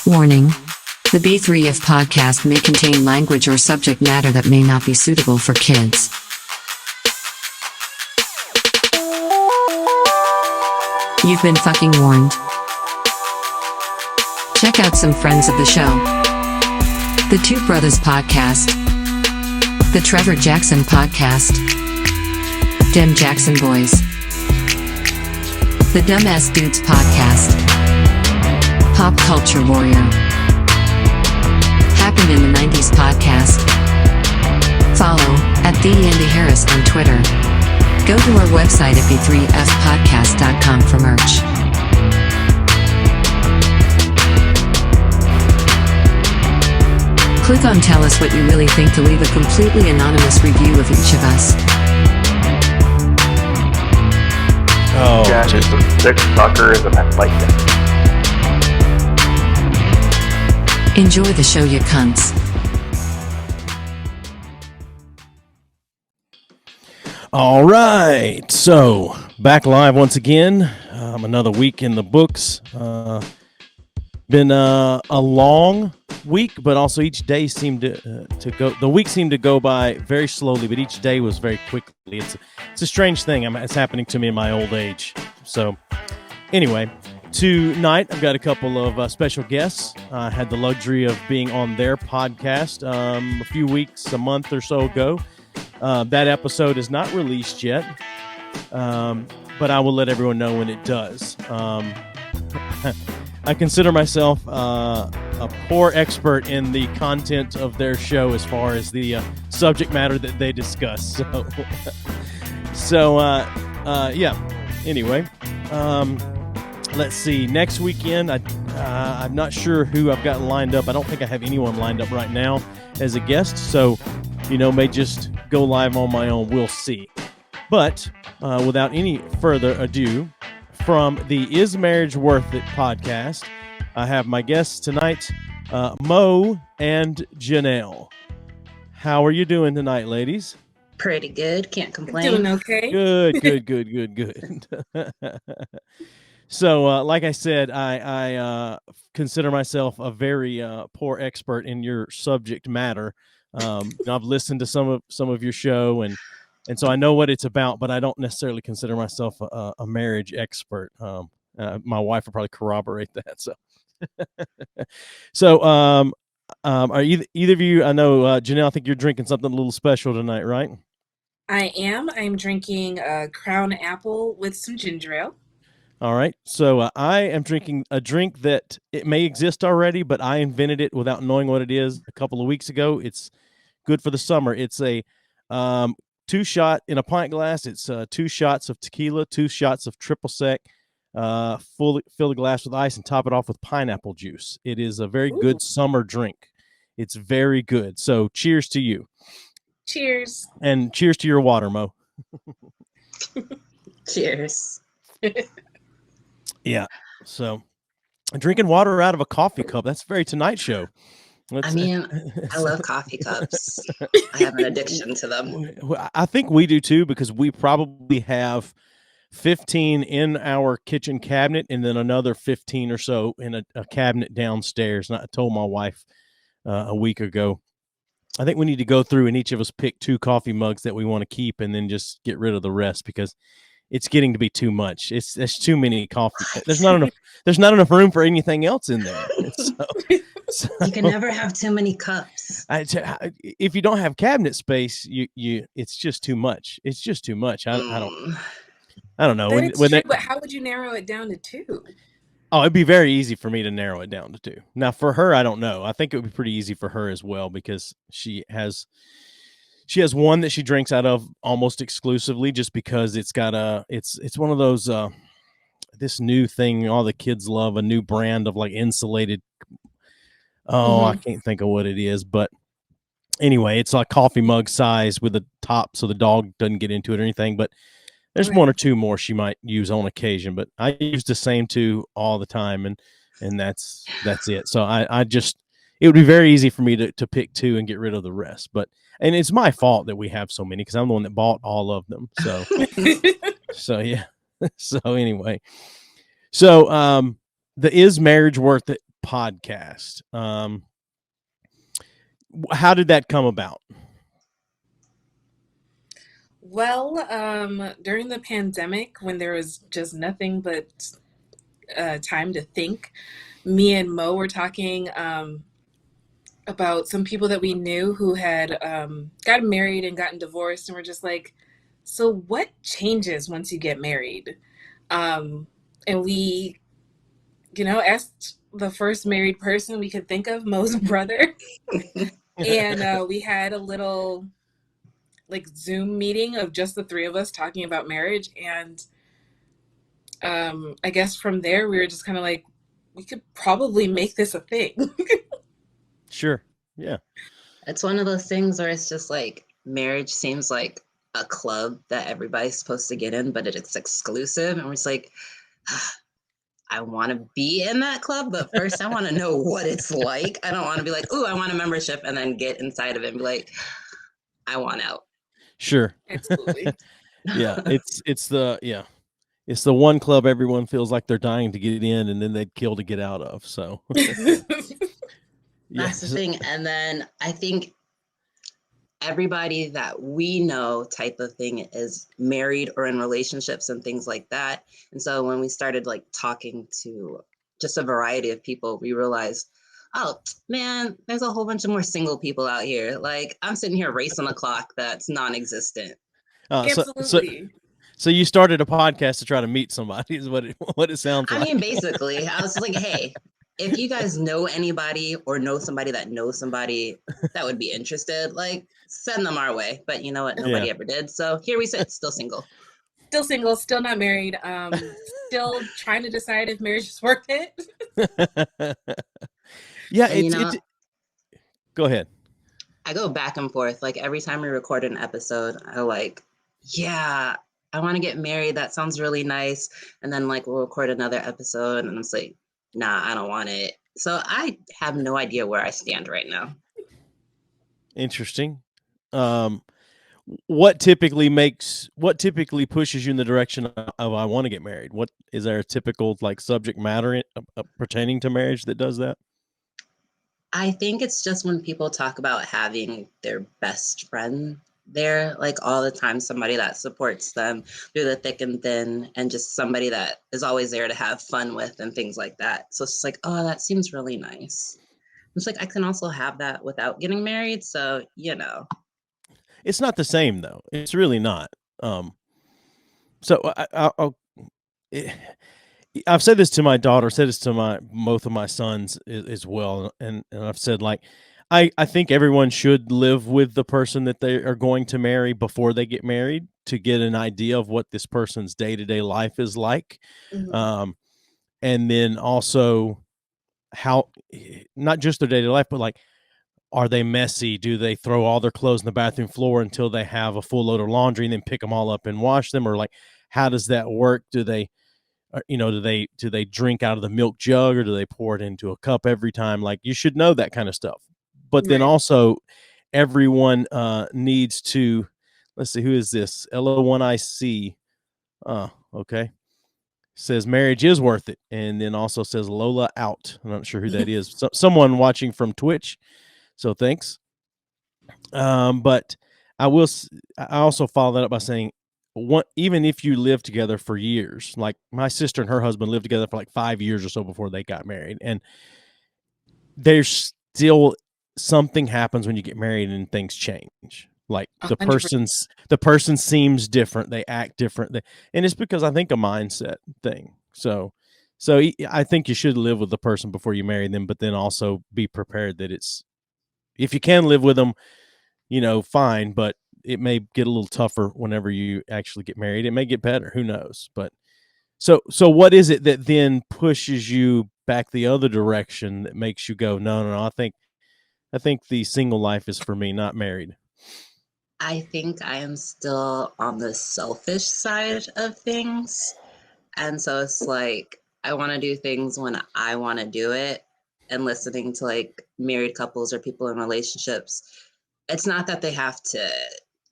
Warning. The B3F podcast may contain language or subject matter that may not be suitable for kids. You've been fucking warned. Check out some friends of the show. The Two Brothers Podcast. The Trevor Jackson Podcast. Dem Jackson Boys. The Dumbass Dudes Podcast. Pop Culture Warrior. Happened in the 90s podcast. Follow at The Andy Harris on Twitter. Go to our website at b3fpodcast.com for merch. Click on Tell Us What You Really Think to leave a completely anonymous review of each of us. Oh, yeah, just some sick fuckers and I like that. Enjoy the show, you cunts. All right, so back live once again. Another week in the books. Been a long week, but also each day seemed to go. The week seemed to go by very slowly, but each day was very quickly. It's a strange thing. It's happening to me in my old age. So, anyway, tonight I've got a couple of special guests. I had the luxury of being on their podcast a few weeks, a month or so ago. That episode is not released yet, but I will let everyone know when it does. I consider myself a poor expert in the content of their show as far as the subject matter that they discuss. So, yeah. Anyway, let's see. Next weekend, I'm not sure who I've got lined up. I don't think I have anyone lined up right now as a guest. So, may just go live on my own. We'll see. But without any further ado, from the Is Marriage Worth It podcast, I have my guests tonight, Mo and Janelle. How are you doing tonight, ladies? Pretty good. Can't complain. Doing okay. Good. So, like I said, I consider myself a very poor expert in your subject matter. I've listened to some of your show, and so I know what it's about, but I don't necessarily consider myself a marriage expert. My wife will probably corroborate that. So, are either of you? I know, Janelle, I think you're drinking something a little special tonight, right? I am. I'm drinking Crown Apple with some ginger ale. All right. So I am drinking a drink that it may exist already, but I invented it without knowing what it is a couple of weeks ago. It's good for the summer. It's a 2-shot in a pint glass. It's 2 shots of tequila, 2 shots of triple sec. Fill the glass with ice and top it off with pineapple juice. It is a very good summer drink. It's very good. So cheers to you. Cheers. And cheers to your water, Mo. Cheers. Yeah. So drinking water out of a coffee cup. That's very Tonight Show. I love coffee cups. I have an addiction to them. I think we do too, because we probably have 15 in our kitchen cabinet and then another 15 or so in a cabinet downstairs. And I told my wife a week ago, I think we need to go through and each of us pick 2 coffee mugs that we want to keep and then just get rid of the rest, because it's getting to be too much. There's too many coffee. There's not enough room for anything else in there. So you can never have too many cups. If you don't have cabinet space, it's just too much. It's just too much. I don't know. But how would you narrow it down to 2? Oh, it'd be very easy for me to narrow it down to 2. Now, for her, I don't know. I think it would be pretty easy for her as well, because she has one that she drinks out of almost exclusively, just because it's one of those this new thing all the kids love, a new brand of like insulated. I can't think of what it is, but anyway, it's like coffee mug size with a top so the dog doesn't get into it or anything. But there's 1 or 2 more she might use on occasion, but I use the same 2 all the time, and that's it. So it would be very easy for me to pick 2 and get rid of the rest. And it's my fault that we have so many, because I'm the one that bought all of them. So so yeah. So anyway, so the Is Marriage Worth It podcast. How did that come about? Well, during the pandemic, when there was just nothing but time to think, me and Mo were talking about some people that we knew who had gotten married and gotten divorced, and we're just like, so what changes once you get married? And we, asked the first married person we could think of, Mo's brother, and we had a little like Zoom meeting of just the three of us talking about marriage. And I guess from there we were just kind of like, we could probably make this a thing. Sure. Yeah. It's one of those things where it's just like marriage seems like a club that everybody's supposed to get in, but it's exclusive. And we're just like, I want to be in that club, but first I want to know what it's like. I don't want to be like, oh, I want a membership and then get inside of it and be like, I want out. Sure. Absolutely. Yeah. It's the one club everyone feels like they're dying to get in and then they'd kill to get out of. So That's the thing. And then I think everybody that we know type of thing is married or in relationships and things like that. And so when we started like talking to just a variety of people, we realized, oh man, there's a whole bunch of more single people out here. Like I'm sitting here racing a clock that's non-existent. Absolutely. So you started a podcast to try to meet somebody is what it sounds like. I mean, basically, I was like, hey, if you guys know anybody or know somebody that knows somebody that would be interested, like send them our way. But you know what? Nobody ever did. So here we sit, still single. Still single, still not married. Still trying to decide if marriage is worth it. Yeah, go ahead. I go back and forth. Like every time we record an episode, I like, yeah, I want to get married. That sounds really nice. And then like we'll record another episode and I'm like, nah, I don't want it. So I have no idea where I stand right now. Interesting. What typically pushes you in the direction of I want to get married? What is there a typical like subject matter pertaining to marriage that does that? I think it's just when people talk about having their best friend there, like all the time, somebody that supports them through the thick and thin, and just somebody that is always there to have fun with and things like that. So it's just like, oh, that seems really nice. It's like I can also have that without getting married. So, It's not the same though. It's really not. So I've said this to my daughter, said this to both of my sons as well, and I've said like, I think everyone should live with the person that they are going to marry before they get married to get an idea of what this person's day-to-day life is like, Mhm. and then also how not just their day-to-day life, but like, are they messy? Do they throw all their clothes in the bathroom floor until they have a full load of laundry and then pick them all up and wash them, or like how does that work? Do they do they drink out of the milk jug or do they pour it into a cup every time? Like you should know that kind of stuff. But then Right. also everyone needs to, let's see, who is this? LO1IC. Okay. Says marriage is worth it. And then also says Lola out. I'm not sure who that is. Someone watching from Twitch. So thanks. But I also follow that up by saying, even if you live together for years, like my sister and her husband lived together for like 5 years or so before they got married, and there's still something happens when you get married and things change. Like the 100%. person seems different, they act different, and it's because I think a mindset thing. So I think you should live with the person before you marry them, but then also be prepared that if you can live with them, fine, but it may get a little tougher whenever you actually get married. It may get better, who knows? But so what is it that then pushes you back the other direction that makes you go, no, I think the single life is for me, not married. I think I am still on the selfish side of things. And so it's like, I want to do things when I want to do it. And listening to like married couples or people in relationships, it's not that they have to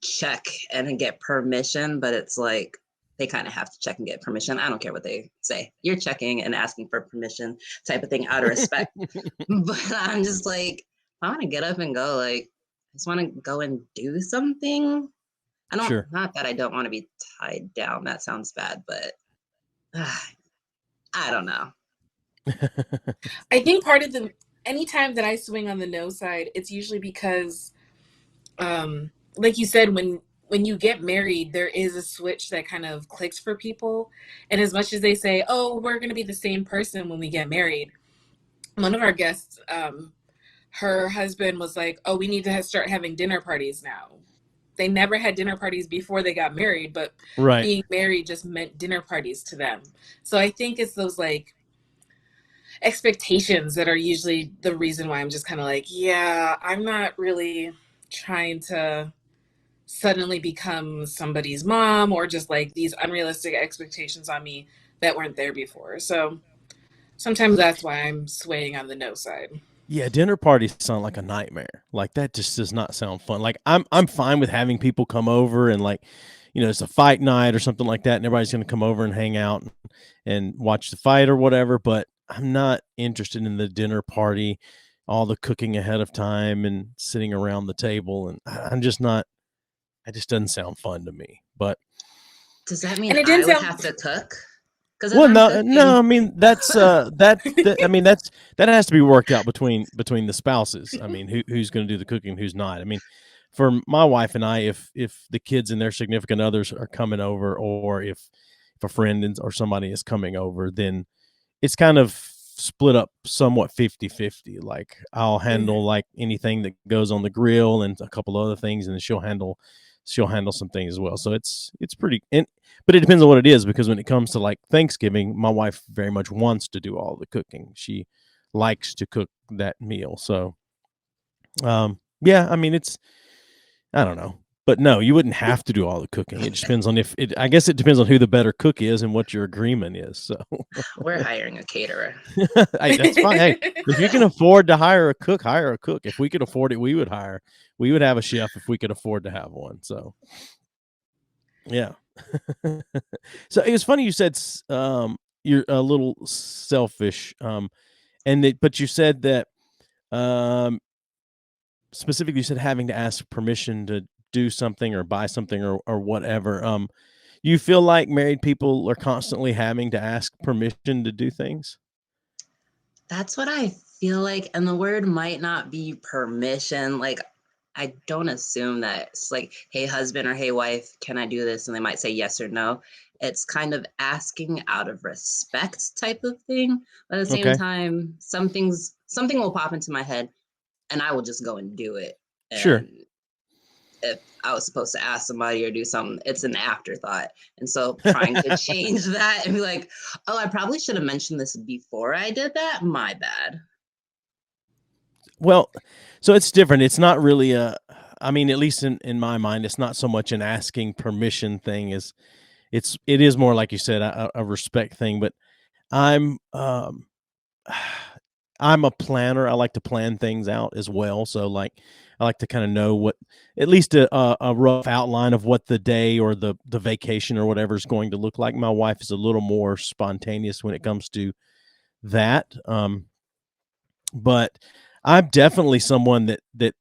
check and get permission, but it's like, they kind of have to check and get permission. I don't care what they say. You're checking and asking for permission type of thing out of respect. But I'm just like, I want to get up and go. Like, I just want to go and do something. I don't, Sure. not that I don't want to be tied down. That sounds bad, but I don't know. I think part of anytime that I swing on the no side, it's usually because, like you said, when you get married, there is a switch that kind of clicks for people. And as much as they say, oh, we're going to be the same person when we get married, one of our guests, her husband was like, oh, we need to start having dinner parties now. They never had dinner parties before they got married, but Right. being married just meant dinner parties to them. So I think it's those like expectations that are usually the reason why I'm just kind of like, yeah, I'm not really trying to suddenly become somebody's mom, or just like these unrealistic expectations on me that weren't there before. So sometimes that's why I'm swaying on the no side. Yeah, dinner parties sound like a nightmare. Like that just does not sound fun. Like I'm fine with having people come over and like, it's a fight night or something like that, and everybody's going to come over and hang out and watch the fight or whatever. But I'm not interested in the dinner party, all the cooking ahead of time and sitting around the table, and I'm just not. It just doesn't sound fun to me. But does that mean And it I didn't would sound have to cook? well, no. I mean, that's that has to be worked out between the spouses. I mean, who's going to do the cooking, who's not. I mean, for my wife and I, if the kids and their significant others are coming over, or if a friend or somebody is coming over, then it's kind of split up somewhat 50-50. Like I'll handle like anything that goes on the grill and a couple other things, and then she'll handle some things as well. So it's pretty, but it depends on what it is, because when it comes to like Thanksgiving, my wife very much wants to do all the cooking. She likes to cook that meal. So, yeah, I mean, I don't know, but no, you wouldn't have to do all the cooking. It just depends on I guess it depends on who the better cook is and what your agreement is. So we're hiring a caterer. Hey, that's fine. Hey, if you can afford to hire a cook, hire a cook. If we could afford it, we would have a chef if we could afford to have one. So, yeah. So it was funny you said you're a little selfish, but you said that specifically you said having to ask permission to do something or buy something or whatever. You feel like married people are constantly having to ask permission to do things? That's what I feel like. And the word might not be permission. Like, I don't assume that it's like, hey, husband, or hey, wife, can I do this? And they might say yes or no. It's kind of asking out of respect type of thing. But at the same Okay. time, something will pop into my head and I will just go and do it. And Sure. if I was supposed to ask somebody or do something, it's an afterthought. And so trying to change that and be like, oh, I probably should have mentioned this before I did that. My bad. Well, so it's different. It's not really I mean, at least in my mind, it's not so much an asking permission thing as it is more like you said, a respect thing. But I'm I'm a planner. I like to plan things out as well. So like I like to kind of know at least a rough outline of what the day or the vacation or whatever is going to look like. My wife is a little more spontaneous when it comes to that. But I'm definitely someone that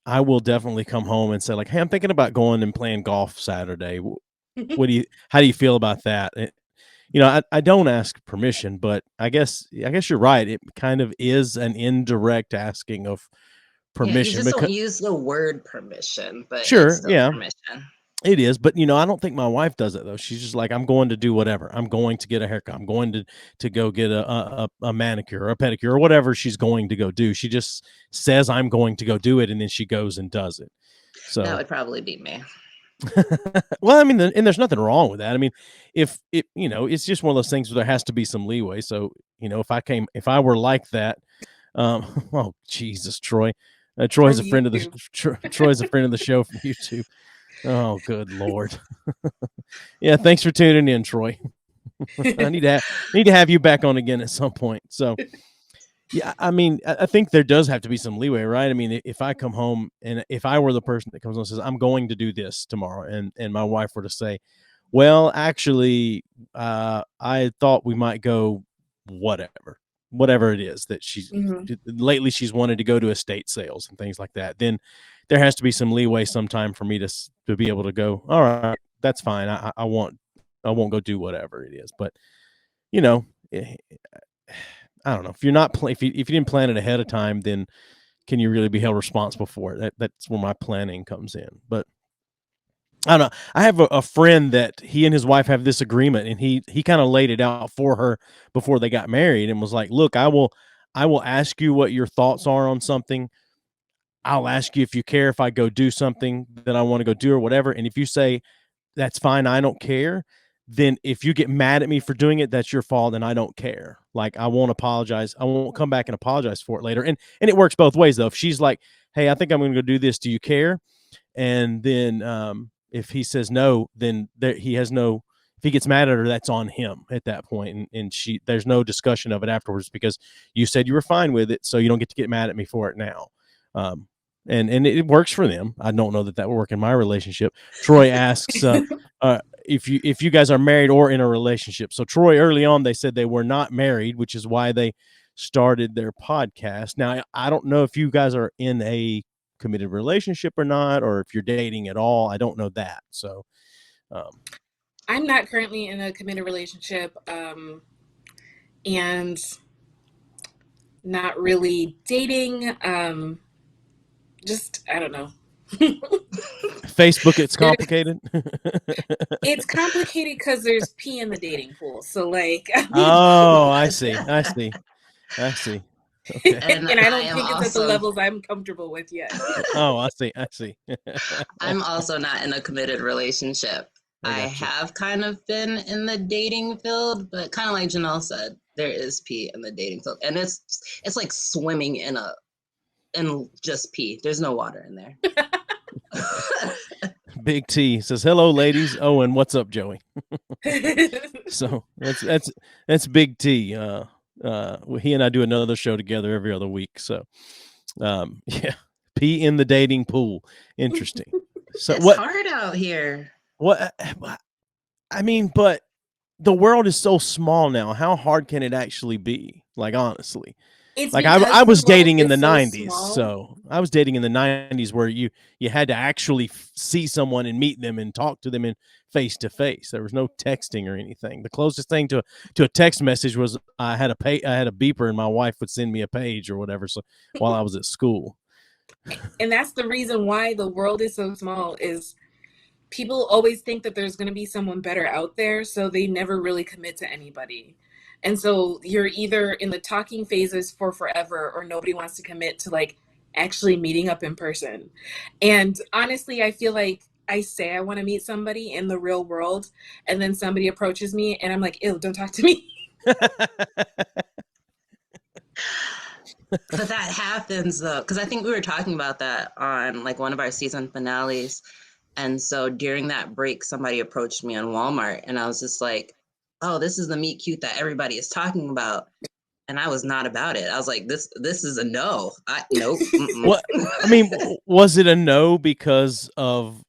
I will definitely come home and say like, hey, I'm thinking about going and playing golf Saturday. How do you feel about that? I don't ask permission, but I guess you're right. It kind of is an indirect asking of Yeah, you permission. just don't use the word permission, but it's Sure, still yeah, permission. it is. But I don't think my wife does it though. She's just like, I'm going to do whatever. I'm going to get a haircut. I'm going to go get a manicure or a pedicure or whatever she's going to go do. She just says I'm going to go do it, and then she goes and does it. So That would probably be me. well, I mean, and there's nothing wrong with that. I mean, if it's just one of those things where there has to be some leeway. So, if I were like that, oh Jesus, Troy, Troy's a friend of the Troy's a friend of the show from YouTube. Oh, good Lord. Yeah. Thanks for tuning in, Troy. I need to have you back on again at some point. So, yeah, I mean, I think there does have to be some leeway, right? I mean, if I come home and if I were the person that comes home and says, I'm going to do this tomorrow, and my wife were to say, Well, actually, I thought we might go whatever it is that Hmm. lately she's wanted to go to estate sales and things like that. Then there has to be some leeway sometime for me to be able to go, all right, that's fine. I won't go do whatever it is. But, you know, eh, I don't know. If you're not if you didn't plan it ahead of time, then can you really be held responsible for it? That's where my planning comes in. But I don't know. I have a friend that he and his wife have this agreement, and he kind of laid it out for her before they got married, and was like, "Look, I will ask you what your thoughts are on something. I'll ask you if you care if I go do something that I want to go do or whatever. And if you say that's fine, I don't care, then if you get mad at me for doing it, that's your fault, and I don't care. Like, I won't apologize. I won't come back and apologize for it later." And it works both ways though. If she's like, "Hey, I think I'm going to go do this. Do you care?" And then if he says no, then he has no. If he gets mad at her, that's on him at that point, and there's no discussion of it afterwards because you said you were fine with it, so you don't get to get mad at me for it now. Um, and it works for them. I don't know that will work in my relationship. Troy asks if you guys are married or in a relationship. So Troy, early on, they said they were not married, which is why they started their podcast. Now I don't know if you guys are in a committed relationship or not, or if you're dating at all. I don't know that. So I'm not currently in a committed relationship, and not really dating. Just, I don't know. Facebook, it's complicated. It's complicated because there's pee in the dating pool. So, like, Oh, I see. Okay. and I don't I am think it's at the also levels I'm comfortable with yet. Oh, I see. I'm also not in a committed relationship. I I got you. have kind of been in the dating field, but kind of like Janelle said, there is pee in the dating field, and it's like swimming in just pee. There's no water in there. Big T says, "Hello, ladies." Oh, and what's up, Joey? So that's Big T. He and I do another show together every other week. So, yeah, pee in the dating pool. Interesting. So It's hard out here. What? I mean, but the world is so small now. How hard can it actually be? Like, honestly. It's Like because I the was world dating in the is so 90s. small. So I was dating in the 90s where you had to actually see someone and meet them and talk to them in face to face. There was no texting or anything. The closest thing to a text message was I had a beeper and my wife would send me a page or whatever. So while I was at school. And that's the reason why the world is so small, is people always think that there's going to be someone better out there, so they never really commit to anybody. And so you're either in the talking phases for forever, or nobody wants to commit to like actually meeting up in person. And honestly, I feel like I say I want to meet somebody in the real world, and then somebody approaches me and I'm like, ew, don't talk to me. But that happens though, because I think we were talking about that on like one of our season finales. And so during that break, somebody approached me on Walmart, and I was just like, "Oh, this is the meet cute that everybody is talking about." And I was not about it. I was like, "This is a no. Nope." What? I mean, was it a no because of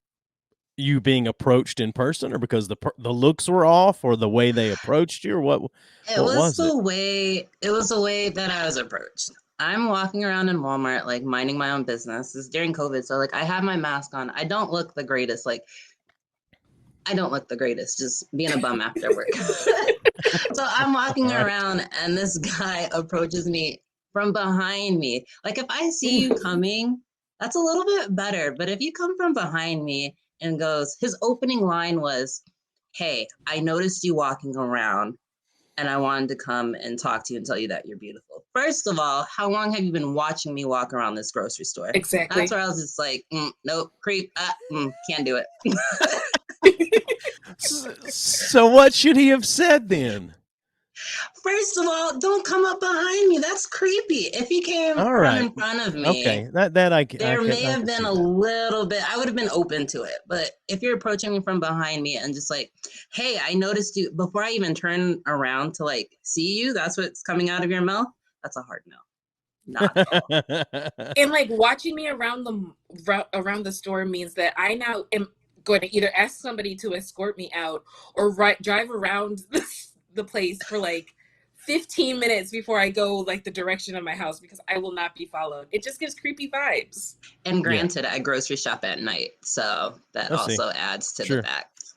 you being approached in person, or because the looks were off, or the way they approached you, or what? It was the way that I was approached. I'm walking around in Walmart, like minding my own business. It's during COVID, so like I have my mask on. I don't look the greatest. Like I don't look the greatest, just being a bum after work. So I'm walking around, and this guy approaches me from behind me. Like if I see you coming, that's a little bit better. But if you come from behind me and goes, his opening line was, "Hey, I noticed you walking around, and I wanted to come and talk to you and tell you that you're beautiful." First of all, how long have you been watching me walk around this grocery store? Exactly. That's where I was just like, nope, creep, can't do it. So what should he have said then? First of all, don't come up behind me. That's creepy. If he came from in front of me, okay, there may have been a little bit. I would have been open to it. But if you're approaching me from behind me and just like, "Hey, I noticed you," before I even turn around to like see you, that's what's coming out of your mouth. That's a hard no. Not at all. And like watching me around the store means that I now am going to either ask somebody to escort me out or drive around the place for like 15 minutes before I go like the direction of my house, because I will not be followed. It just gives creepy vibes. And granted, I grocery shop at night, so that also adds to the fact.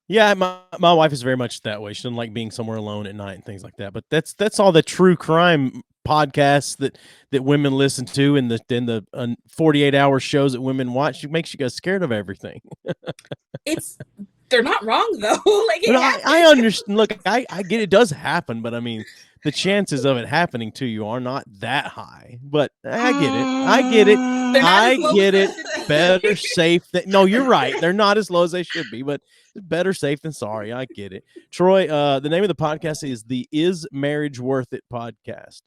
Yeah, my wife is very much that way. She doesn't like being somewhere alone at night and things like that. But that's all the true crime podcasts that women listen to, and the 48-hour shows that women watch. It makes you guys scared of everything. They're not wrong though. Like I understand. Look, I get it does happen, but I mean, the chances of it happening to you are not that high. But I get it. Better safe than no. You're right. They're not as low as they should be, but better safe than sorry. I get it. Troy, the name of the podcast is the Is Marriage Worth It podcast.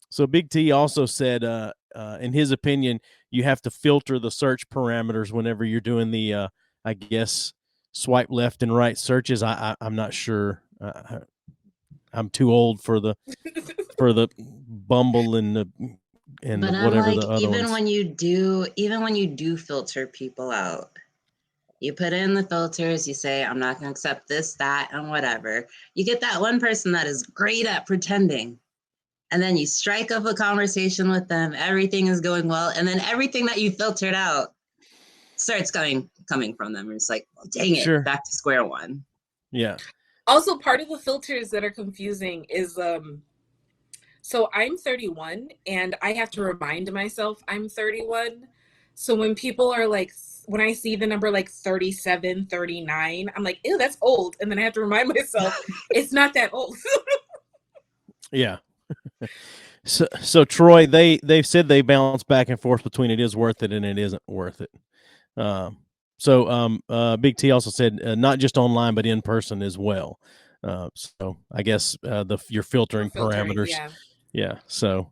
So Big T also said, in his opinion, you have to filter the search parameters whenever you're doing the, I guess, swipe left and right searches. I'm not sure. I'm too old for the Bumble and but whatever I'm like, the other even ones. when you do filter people out, you put in the filters, you say, I'm not going to accept this, that, and whatever. You get that one person that is great at pretending. And then you strike up a conversation with them. Everything is going well. And then everything that you filtered out starts coming from them. And it's like, well, dang it, back to square one. Yeah. Also, part of the filters that are confusing is, so I'm 31 and I have to remind myself I'm 31. So when people are like, when I see the number like 37, 39, I'm like, ew, that's old. And then I have to remind myself it's not that old. Yeah. So Troy, they've said they bounce back and forth between it is worth it and it isn't worth it. Big T also said not just online but in person as well. So I guess your filtering parameters. Yeah. So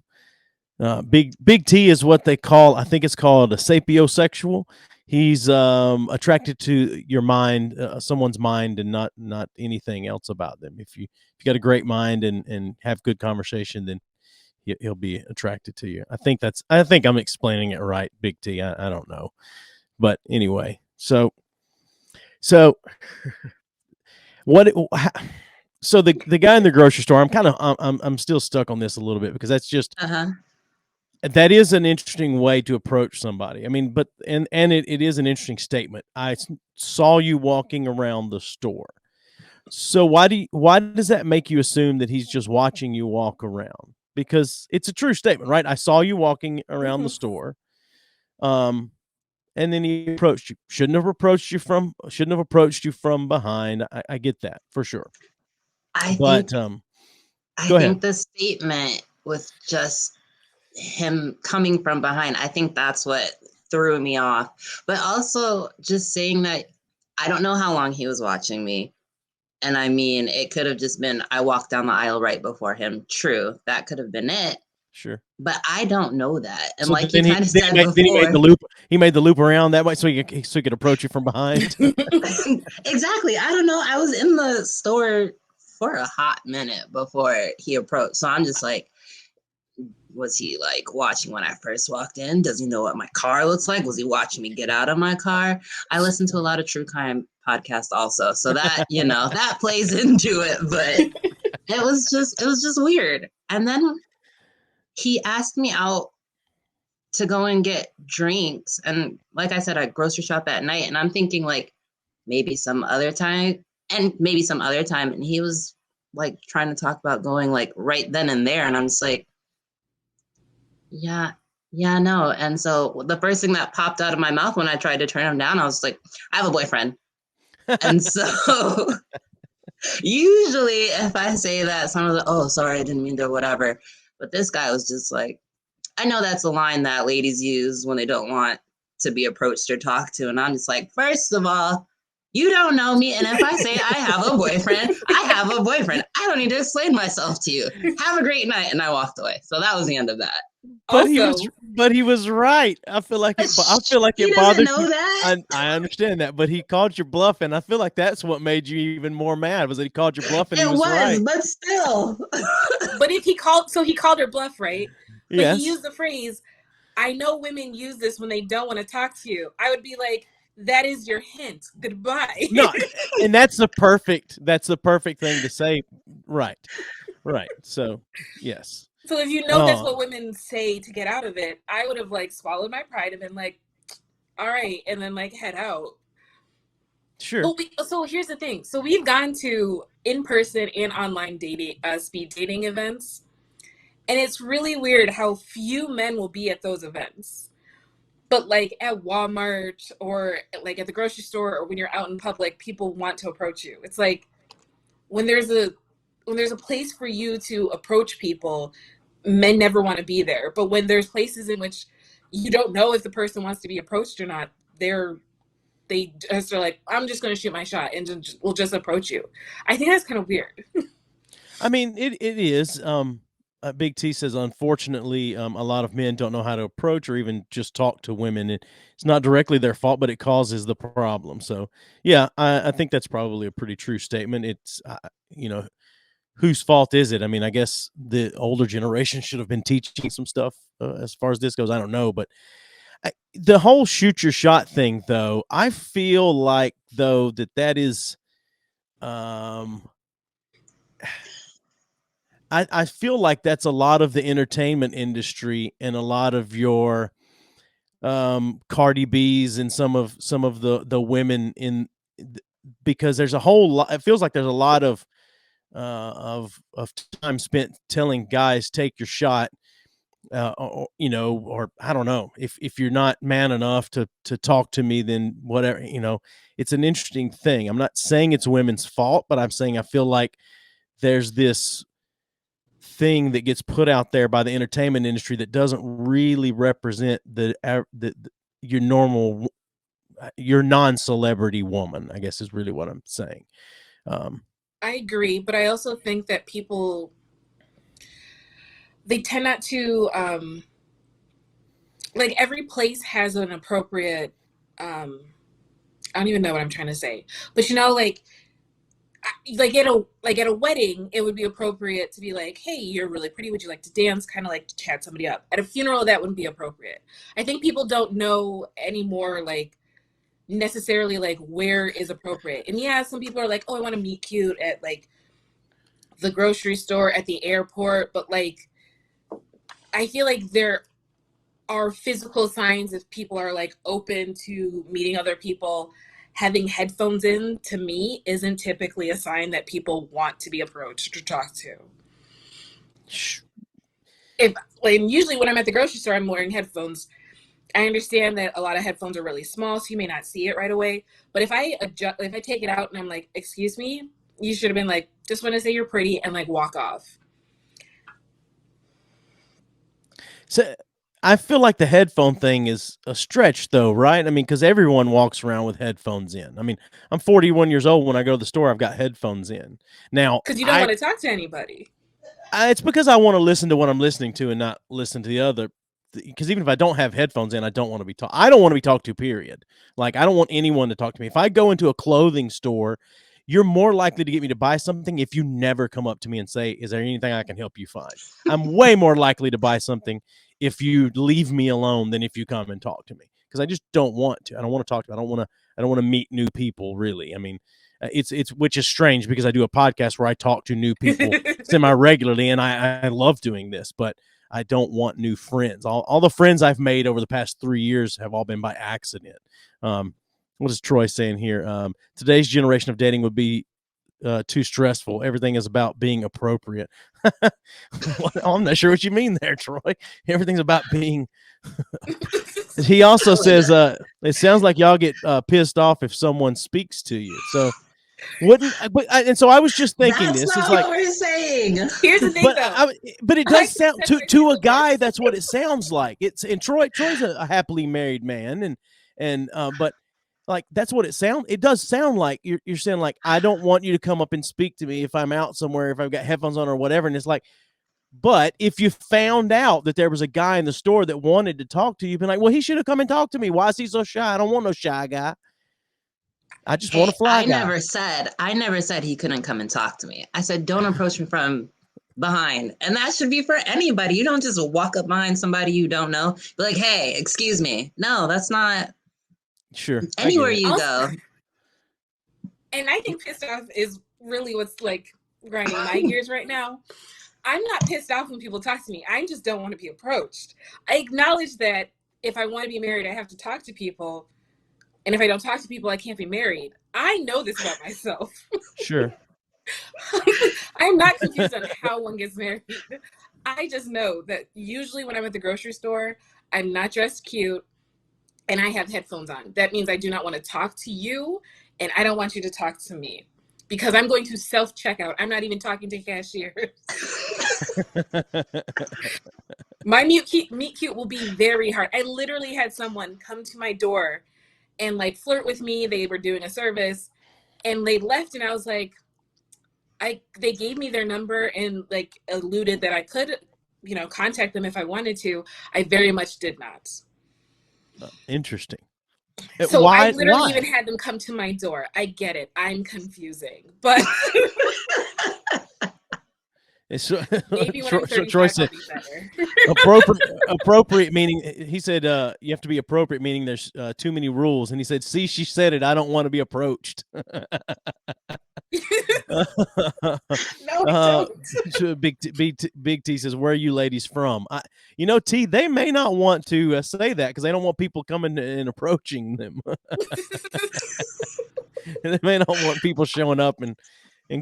Big T is what they call, I think it's called a sapiosexual. He's attracted to your mind, someone's mind, and not anything else about them. If you got a great mind and have good conversation, then he'll be attracted to you. I think I'm explaining it right, Big T. I don't know, but anyway, so what? So the guy in the grocery store, I'm still stuck on this a little bit because that's just. That is an interesting way to approach somebody. I mean, but it is an interesting statement. I saw you walking around the store. So why does that make you assume that he's just watching you walk around? Because it's a true statement, right? I saw you walking around the store. And then he approached you. Shouldn't have approached you from behind. I get that for sure. I think the statement with just him coming from behind, I think that's what threw me off. But also just saying that I don't know how long he was watching me. And I mean, it could have just been I walked down the aisle right before him. True, that could have been it. Sure. But I don't know that. And so like you kind of said before, he made the loop around that way so he could approach you from behind. Exactly. I don't know. I was in the store for a hot minute before he approached. So I'm just like, was he like watching when I first walked in? Does he know what my car looks like? Was he watching me get out of my car? I listen to a lot of true crime podcasts also. So that, that plays into it, but it was just weird. And then he asked me out to go and get drinks. And like I said, I grocery shop at night, and I'm thinking like maybe some other time. And he was like trying to talk about going like right then and there. And I'm just like, yeah, no. And so the first thing that popped out of my mouth when I tried to turn him down, I was like, I have a boyfriend. And so usually if I say that, someone's like, oh, sorry, I didn't mean to, whatever. But this guy was just like, I know that's a line that ladies use when they don't want to be approached or talked to. And I'm just like, first of all, you don't know me. And if I say I have a boyfriend, I have a boyfriend. I don't need to explain myself to you. Have a great night. And I walked away. So that was the end of that. But he was right. I feel like it bothered know you. That? I understand that, but he called your bluff, and I feel like that's what made you even more mad. Was that he called your bluff and he was right? But still. But if he called her bluff, right? But yes. He used the phrase, I know women use this when they don't want to talk to you. I would be like, that is your hint. Goodbye. No, and that's the perfect thing to say. Right. So, yes. So if you know that's what women say to get out of it, I would have like swallowed my pride and been like, all right, and then like head out. Sure. So here's the thing. So we've gone to in-person and online dating, speed dating events. And it's really weird how few men will be at those events. But like at Walmart or like at the grocery store or when you're out in public, people want to approach you. It's like when there's a place for you to approach people, men never want to be there. But when there's places in which you don't know if the person wants to be approached or not, they just are like, I'm just going to shoot my shot and we'll just approach you. I think that's kind of weird. I mean, it is. Big T says, unfortunately, a lot of men don't know how to approach or even just talk to women. It's not directly their fault, but it causes the problem. So, yeah, I think that's probably a pretty true statement. It's, whose fault is it? I mean, I guess the older generation should have been teaching some stuff as far as this goes. I don't know, but the whole shoot your shot thing, though, I feel like, though, that is, I feel like that's a lot of the entertainment industry and a lot of your Cardi B's and some of the women because there's a whole lot. It feels like there's a lot of time spent telling guys take your shot, or I don't know, if you're not man enough to talk to me, then whatever. It's an interesting thing. I'm not saying it's women's fault, but I'm saying I feel like there's this thing that gets put out there by the entertainment industry that doesn't really represent your normal, your non-celebrity woman, I guess is really what I'm saying. I agree, but I also think that people, they tend not to, like every place has an appropriate, I don't even know what I'm trying to say, but like at a wedding, it would be appropriate to be like, hey, you're really pretty. Would you like to dance? Kind of like to chat somebody up. At a funeral, that wouldn't be appropriate. I think people don't know anymore, like necessarily like where is appropriate. And yeah, some people are like, oh, I want to meet cute at like the grocery store, at the airport. But like, I feel like there are physical signs if people are like open to meeting other people. Having headphones in, to me, isn't typically a sign that people want to be approached or talked to. Usually when I'm at the grocery store, I'm wearing headphones. I understand that a lot of headphones are really small, so you may not see it right away. But if I take it out and I'm like, excuse me, you should have been like, just want to say you're pretty and like walk off. So I feel like the headphone thing is a stretch, though, right? I mean, because everyone walks around with headphones in. I mean, I'm 41 years old. When I go to the store, I've got headphones in. Now, because you don't want to talk to anybody. It's because I want to listen to what I'm listening to and not listen to the other. Because even if I don't have headphones in, I don't want to be talked. I don't want to be talked to, period. Like, I don't want anyone to talk to me. If I go into a clothing store, you're more likely to get me to buy something if you never come up to me and say, is there anything I can help you find? I'm way more likely to buy something if you leave me alone than if you come and talk to me, because I just don't want to. I don't want to talk to you. I don't want to meet new people, really. I mean, it's which is strange because I do a podcast where I talk to new people semi-regularly, and I love doing this, but I don't want new friends. All the friends I've made over the past 3 years have all been by accident. What is Troy saying here? Today's generation of dating would be too stressful. Everything is about being appropriate. I'm not sure what you mean there, Troy. Everything's about being. He also says, it sounds like y'all get pissed off if someone speaks to you. So and so I was just thinking, that's this not is like what we're saying. Here's the thing, but it does sound to a guy. That's what it sounds like. Troy's a happily married man, but like that's what it does sound like. You're saying like, I don't want you to come up and speak to me if I'm out somewhere, if I've got headphones on or whatever. And it's like, but if you found out that there was a guy in the store that wanted to talk to you, you'd be like, well, he should have come and talked to me. Why is he so shy? I don't want no shy guy. I just want a fly guy. I never said he couldn't come and talk to me. I said, don't approach me from behind. And that should be for anybody. You don't just walk up behind somebody you don't know. Be like, hey, excuse me. No, that's not. Sure. I get Anywhere it. you Also- go. And I think pissed off is really what's like grinding my gears right now. I'm not pissed off when people talk to me. I just don't want to be approached. I acknowledge that if I want to be married, I have to talk to people. And if I don't talk to people, I can't be married. I know this about myself. Sure. I'm not confused on how one gets married. I just know that usually when I'm at the grocery store, I'm not dressed cute and I have headphones on. That means I do not want to talk to you and I don't want you to talk to me because I'm going to self-checkout. I'm not even talking to cashiers. My meet cute will be very hard. I literally had someone come to my door and like flirt with me. They were doing a service and they left and I was like, they gave me their number and like alluded that I could, contact them if I wanted to. I very much did not. Interesting. So Why? I literally Why? even had them come to my door. I get it. I'm confusing, but maybe when I'm 35, Troy said, I'll be better. appropriate meaning. He said you have to be appropriate meaning there's too many rules. And he said, "See, she said it. I don't want to be approached." No, I don't. Big T says, "Where are you ladies from?" T, they may not want to say that because they don't want people coming and approaching them. They may not want people showing up and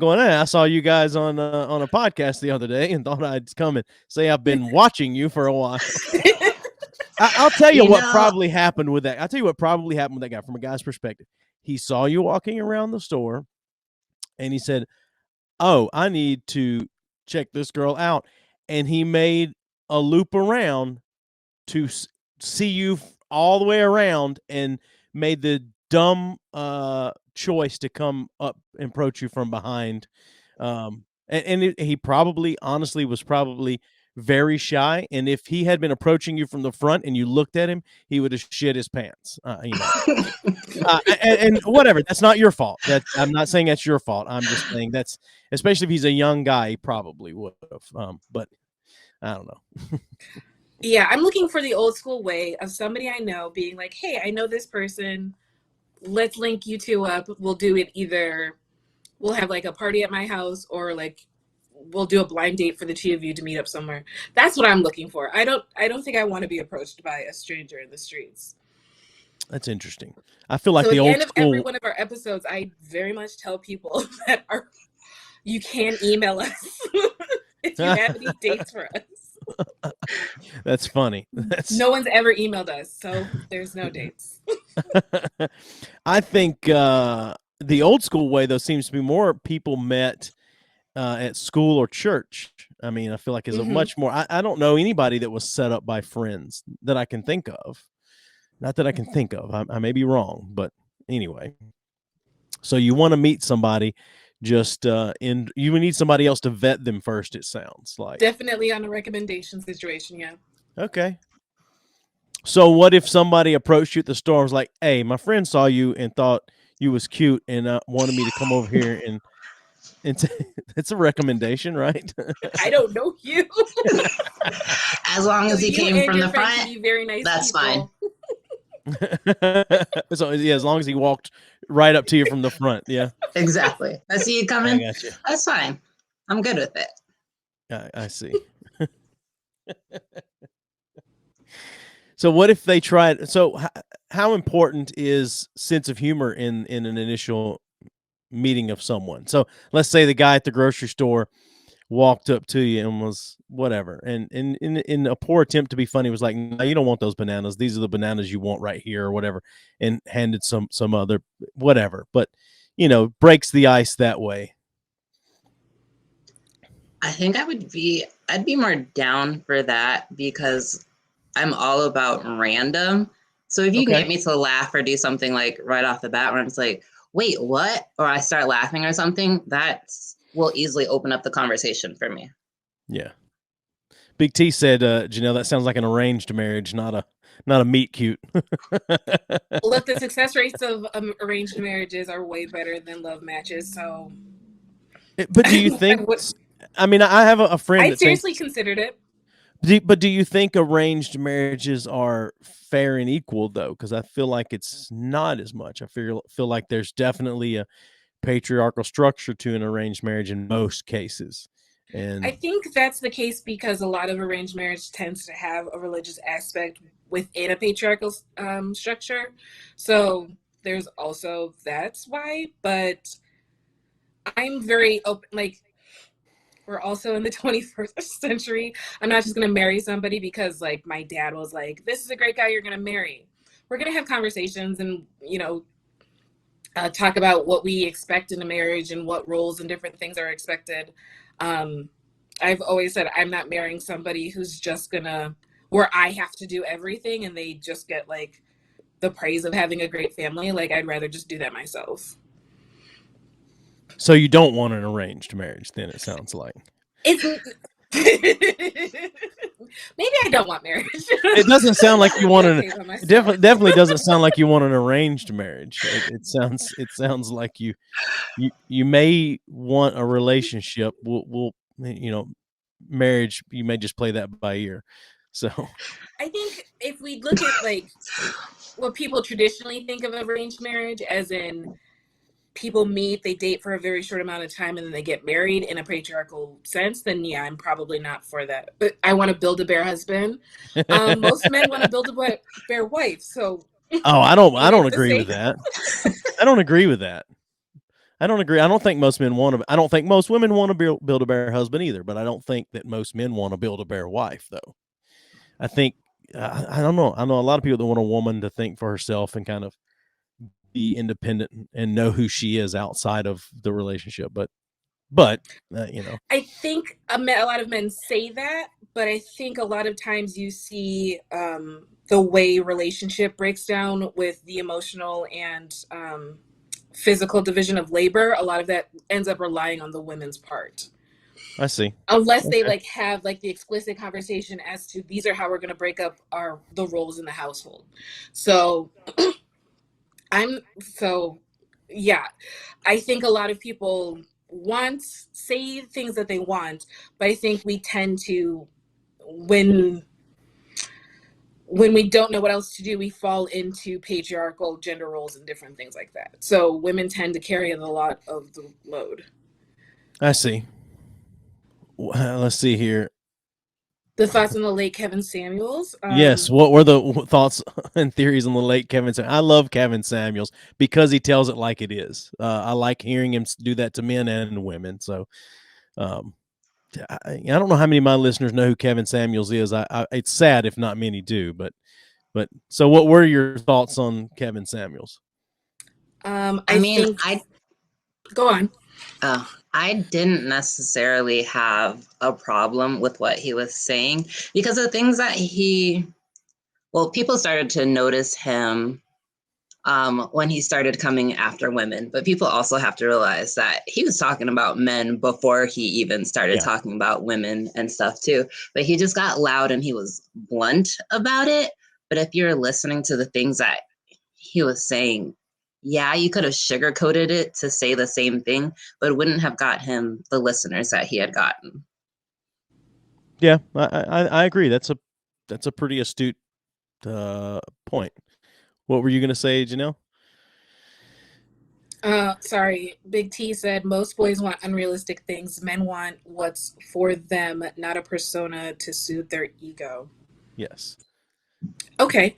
going, "Hey, I saw you guys on a podcast the other day and thought I'd come and say I've been watching you for a while." I'll tell you what probably happened with that. I'll tell you what probably happened with that guy from a guy's perspective. He saw you walking around the store and he said, "Oh, I need to check this girl out." And he made a loop around to see you all the way around and made the dumb choice to come up and approach you from behind. He probably, honestly, was probably very shy. And if he had been approaching you from the front and you looked at him, he would have shit his pants. And whatever, that's not your fault. I'm not saying that's your fault. I'm just saying that's, especially if he's a young guy, he probably would have. But I don't know. Yeah, I'm looking for the old school way of somebody I know being like, "Hey, I know this person. Let's link you two up. We'll do it either. We'll have like a party at my house or like we'll do a blind date for the two of you to meet up somewhere." That's what I'm looking for. I don't think I want to be approached by a stranger in the streets. That's interesting. I feel like so the at the old end of school. every one of our episodes, I very much tell people that you can email us if you have any dates for us. That's funny. No one's ever emailed us, so there's no dates. I think the old school way, though, seems to be more people met at school or church. I mean, I feel like is a much more. I don't know anybody that was set up by friends that I can think of. Not that I can think of. I may be wrong, but anyway. So you want to meet somebody, just you need somebody else to vet them first. It sounds like Definitely on a recommendation situation. Yeah. Okay. So what if somebody approached you at the store and was like, "Hey, my friend saw you and thought you was cute and wanted me to come over here and it's a recommendation, right?" I don't know you. As long as he came from the front, be very nice that's people. fine. So yeah, as long as he walked right up to you from the front, yeah. Exactly. I see you coming. I got you. That's fine. I'm good with it. I see. So what if they tried? So how important is sense of humor in an initial meeting of someone? So let's say the guy at the grocery store walked up to you and was whatever, and in a poor attempt to be funny was like, "No, you don't want those bananas. These are the bananas you want right here," or whatever, and handed some other whatever, but breaks the ice that way. I think I'd be more down for that because I'm all about random. So if you can get me to laugh or do something like right off the bat where I'm just like, "Wait, what?" Or I start laughing or something, that will easily open up the conversation for me. Yeah. Big T said, Janelle, that sounds like an arranged marriage, not a meet cute. Look, the success rates of arranged marriages are way better than love matches. So, but do you think? I mean, I have a friend. I seriously considered it. But do you think arranged marriages are fair and equal though? Because I feel like it's not as much. I feel like there's definitely a patriarchal structure to an arranged marriage in most cases. I And think that's the case because a lot of arranged marriage tends to have a religious aspect within a patriarchal structure. So there's also that's why. But I'm very open. Like, we're also in the 21st century. I'm not just going to marry somebody because, like, my dad was like, this is a great guy you're going to marry. We're going to have conversations and, talk about what we expect in a marriage and what roles and different things are expected. I've always said I'm not marrying somebody who's just gonna, where I have to do everything and they just get like the praise of having a great family. Like, I'd rather just do that myself. so you don't want an arranged marriage, then it sounds like. It's maybe I don't want marriage. It doesn't sound like you want an. Okay by myself. Definitely doesn't sound like you want an arranged marriage. It sounds like you may want a relationship. We'll marriage. You may just play that by ear. So I think if we look at like what people traditionally think of arranged marriage, as in people meet, they date for a very short amount of time, and then they get married in a patriarchal sense, then yeah, I'm probably not for that. But I want to build a bear husband. Most men want to build a bear wife. So I don't it's the agree with same. that. I don't agree with that. I don't agree. I don't think most men want to. I don't think most women want to build a bear husband either. But I don't think that most men want to build a bear wife, though. I think I don't know. I know a lot of people that want a woman to think for herself and kind of be independent and know who she is outside of the relationship. But I think a lot of men say that, but I think a lot of times you see the way relationship breaks down with the emotional and physical division of labor. A lot of that ends up relying on the women's part. I see. Unless they like have like the explicit conversation as to these are how we're going to break up the roles in the household. So yeah, I think a lot of people say things that they want, but I think we tend to, when we don't know what else to do, we fall into patriarchal gender roles and different things like that. So women tend to carry a lot of the load. I see. Let's see here. The thoughts on the late Kevin Samuels. Yes. What were the thoughts and theories on the late Kevin Samuels? I love Kevin Samuels because he tells it like it is. I like hearing him do that to men and women. So, I don't know how many of my listeners know who Kevin Samuels is. It's sad if not many do. But so what were your thoughts on Kevin Samuels? Go on. I didn't necessarily have a problem with what he was saying because the things that people started to notice him when he started coming after women. But people also have to realize that he was talking about men before he even started talking about women and stuff too. But he just got loud and he was blunt about it. But if you're listening to the things that he was saying, yeah, you could have sugarcoated it to say the same thing, but it wouldn't have got him the listeners that he had gotten. Yeah, I agree. That's a pretty astute point. What were you going to say, Janelle? Sorry. Big T said most boys want unrealistic things. Men want what's for them, not a persona to soothe their ego. Yes. Okay.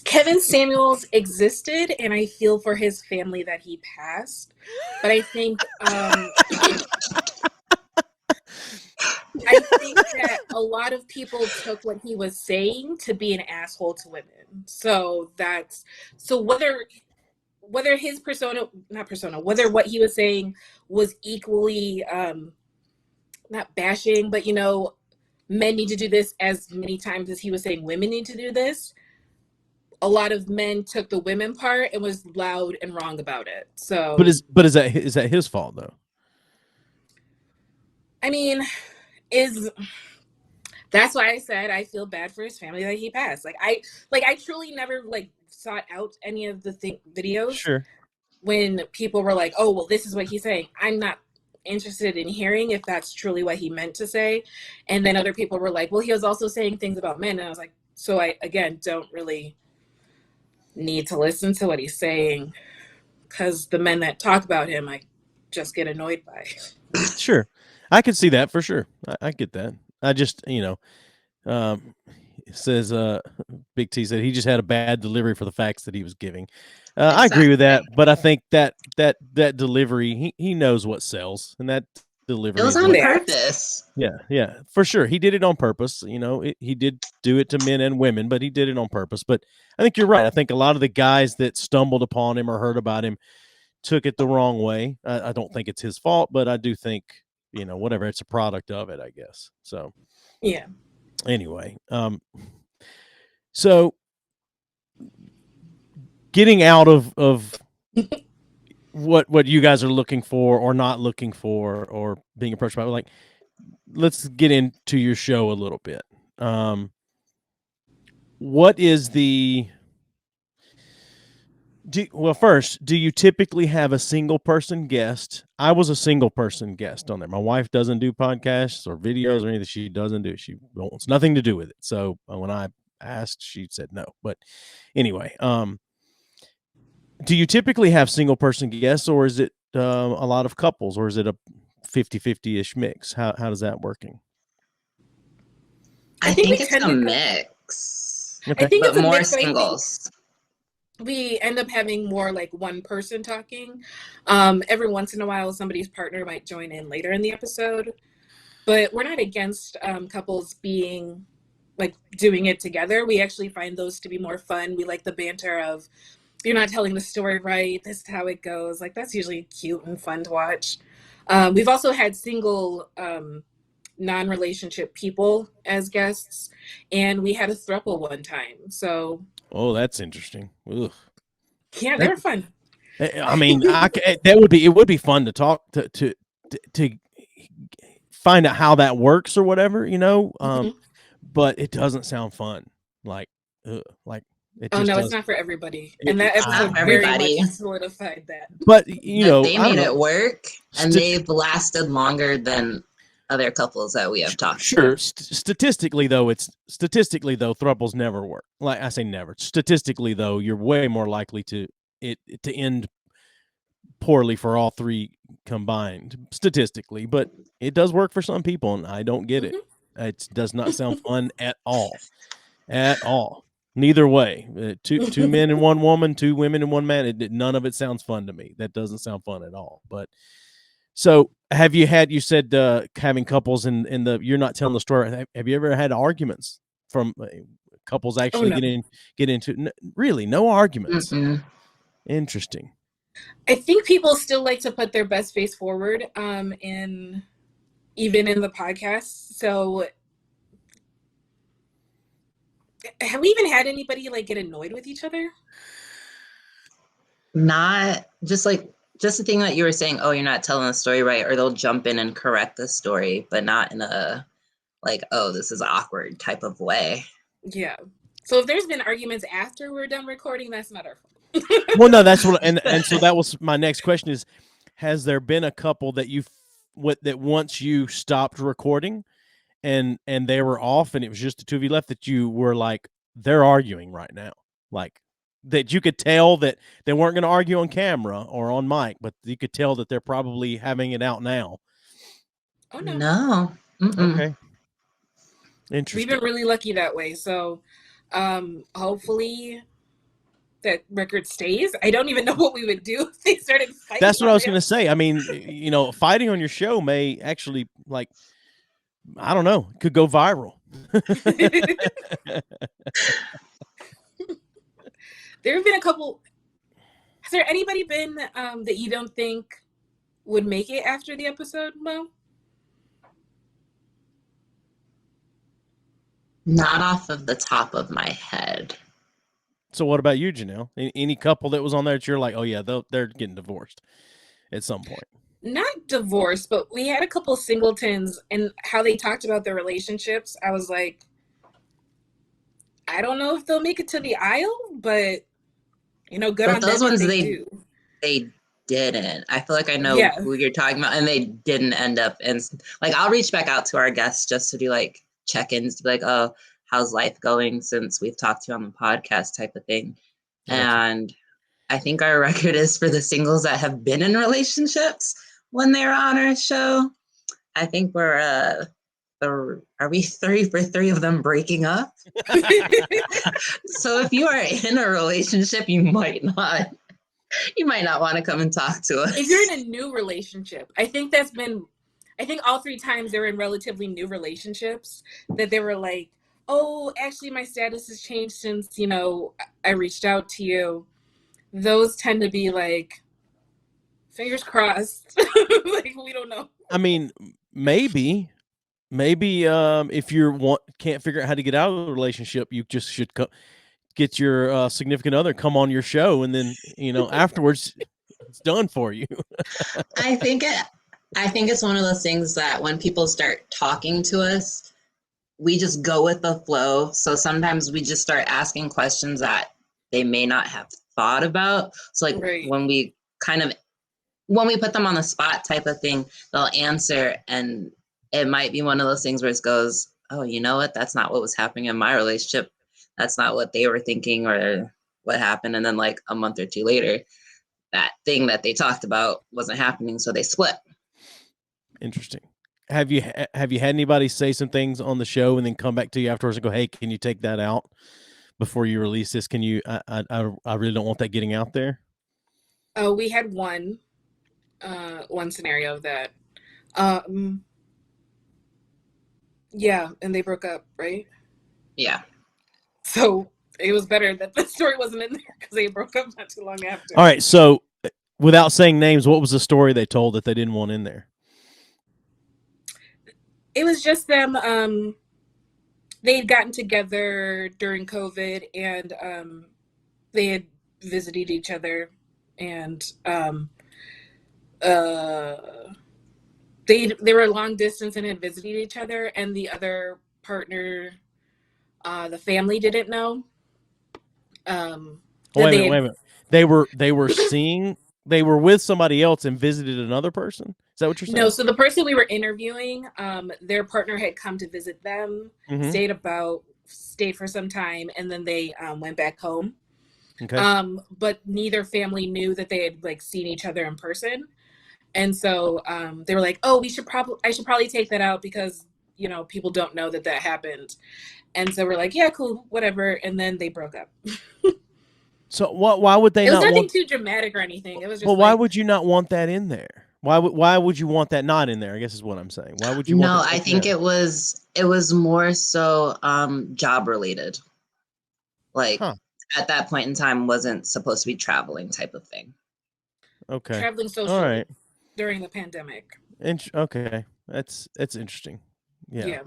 Kevin Samuels existed, and I feel for his family that he passed. But I think that a lot of people took what he was saying to be an asshole to women. So whether his whether what he was saying was equally not bashing, but men need to do this as many times as he was saying women need to do this. A lot of men took the women part and was loud and wrong about it. So, but is that his fault though? I mean, that's why I said I feel bad for his family that he passed. I truly never sought out any of the videos. Sure. When people were like, "Oh, well, this is what he's saying," I'm not interested in hearing if that's truly what he meant to say. And then other people were like, well, he was also saying things about men. And I was like, so I, again, don't really need to listen to what he's saying, because the men that talk about him, I just get annoyed by. Sure. I could see that for sure. I get that. I just, it says Big T said he just had a bad delivery for the facts that he was giving. I agree with that, but I think that delivery, he knows what sells, and that delivery It was is on what, purpose. yeah, for sure. He did it on purpose. He did do it to men and women, but he did it on purpose. But I think you're right. I think a lot of the guys that stumbled upon him or heard about him took it the wrong way. I don't think it's his fault, but I do think, whatever, it's a product of it, I guess. So Yeah. anyway, so getting out of what you guys are looking for or not looking for or being approached by, like, let's get into your show a little bit. What is first, do you typically have a single person guest? I was a single person guest on there. My wife doesn't do podcasts or videos or anything. She doesn't do it. She wants nothing to do with it. So when I asked, she said no. But anyway, do you typically have single person guests, or is it a lot of couples, or is it a 50-50-ish mix? How does that working? I think it's a mix. Okay. I think But it's a more mix. singles. We end up having more like one person talking. Every once in a while, somebody's partner might join in later in the episode, but we're not against couples being like doing it together. We actually find those to be more fun. We like the banter of, you're not telling the story right, this is how it goes. Like, that's usually cute and fun to watch. We've also had single non-relationship people as guests, and we had a throuple one time. So that's interesting. Ugh. Yeah, they're fun. I mean, it would be fun to talk to find out how that works or whatever, but it doesn't sound fun. Like it just no, does. it's not for everybody. And that episode very much solidified that. But they made it work, and they've lasted longer than other couples that we have talked to. Sure. Statistically though, thruples never work. Like, I say never. Statistically though, you're way more likely to end poorly for all three combined, statistically, but it does work for some people, and I don't get it. It does not sound fun at all. Neither way. Two men and one woman, two women and one man. None of it sounds fun to me. That doesn't sound fun at all. But so have you had, you said having couples in the, you're not telling the story. Have you ever had arguments from couples actually get into, really no arguments? Mm-mm. Interesting. I think people still like to put their best face forward even in the podcast. So have we even had anybody like get annoyed with each other? Not just the thing that you were saying, oh, you're not telling the story right, or they'll jump in and correct the story, but not in a like, oh, this is awkward type of way. Yeah. So if there's been arguments after we're done recording, that's not our fault. Well, no, that's what, and so that was my next question is, has there been a couple that that once you stopped recording and they were off and it was just the two of you left, that you were like, they're arguing right now, like that you could tell that they weren't going to argue on camera or on mic, but you could tell that they're probably having it out now? Oh no. No. Mm-mm. Okay. Interesting. We've been really lucky that way. So hopefully that record stays. I don't even know what we would do if they started fighting. That's what I was going to say. I mean, fighting on your show may actually, like, I don't know, could go viral. There have been a couple. Has there anybody been that you don't think would make it after the episode, Mo? Not off of the top of my head. So what about you, Janelle? Any couple that was on there that you're like, oh yeah, they're getting divorced at some point? Not divorced, but we had a couple singletons, and how they talked about their relationships, I was like, I don't know if they'll make it to the aisle, but good on them. Those ones they did didn't. I feel like I know Yeah. who you're talking about, and they didn't end up. And like, I'll reach back out to our guests just to do like check-ins, to be like, oh, how's life going since we've talked to you on the podcast, type of thing. And I think our record is for the singles that have been in relationships when they're on our show. I think we're are we 3 for 3 of them breaking up? So if you are in a relationship, you might not want to come and talk to us. If you're in a new relationship, I think all 3 times they were in relatively new relationships that they were like, oh, actually my status has changed since, I reached out to you. Those tend to be like, fingers crossed. Like, we don't know. I mean, maybe if you can't figure out how to get out of the relationship, you just should get your significant other come on your show, and then afterwards it's done for you. I think it's one of those things that when people start talking to us, we just go with the flow. So sometimes we just start asking questions that they may not have thought about. So like Right. when we put them on the spot type of thing, they'll answer, and it might be one of those things where it goes, oh, you know what? That's not what was happening in my relationship. That's not what they were thinking or what happened. And then like a month or 2 later, that thing that they talked about wasn't happening. So they split. Interesting. Have you had anybody say some things on the show and then come back to you afterwards and go, hey, can you take that out before you release this? Can you, I really don't want that getting out there. Oh, we had one scenario of that. Yeah, and they broke up, right? Yeah. So it was better that the story wasn't in there because they broke up not too long after. All right, so without saying names, what was the story they told that they didn't want in there? It was just them. They had gotten together during COVID, and they had visited each other, and they were long distance and had visited each other, and the other partner, the family didn't know. Wait a minute. They were they were with somebody else and visited another person. Is that what you're saying? No, so the person we were interviewing, their partner had come to visit them, stayed for some time, and then they went back home. Okay. But neither family knew that they had like seen each other in person. And so they were like, oh, I should probably take that out because, people don't know that happened. And so we're like, yeah, cool, whatever. And then they broke up. So why would they not? It was nothing too dramatic or anything. It was just. Well, why would you not want that in there? Why would you want that not in there? I guess is what I'm saying. Why would you? No, I think it was more so job related. Like at that point in time, wasn't supposed to be traveling type of thing. Okay. Traveling socially. All right. During the pandemic. Okay, that's interesting. Yeah.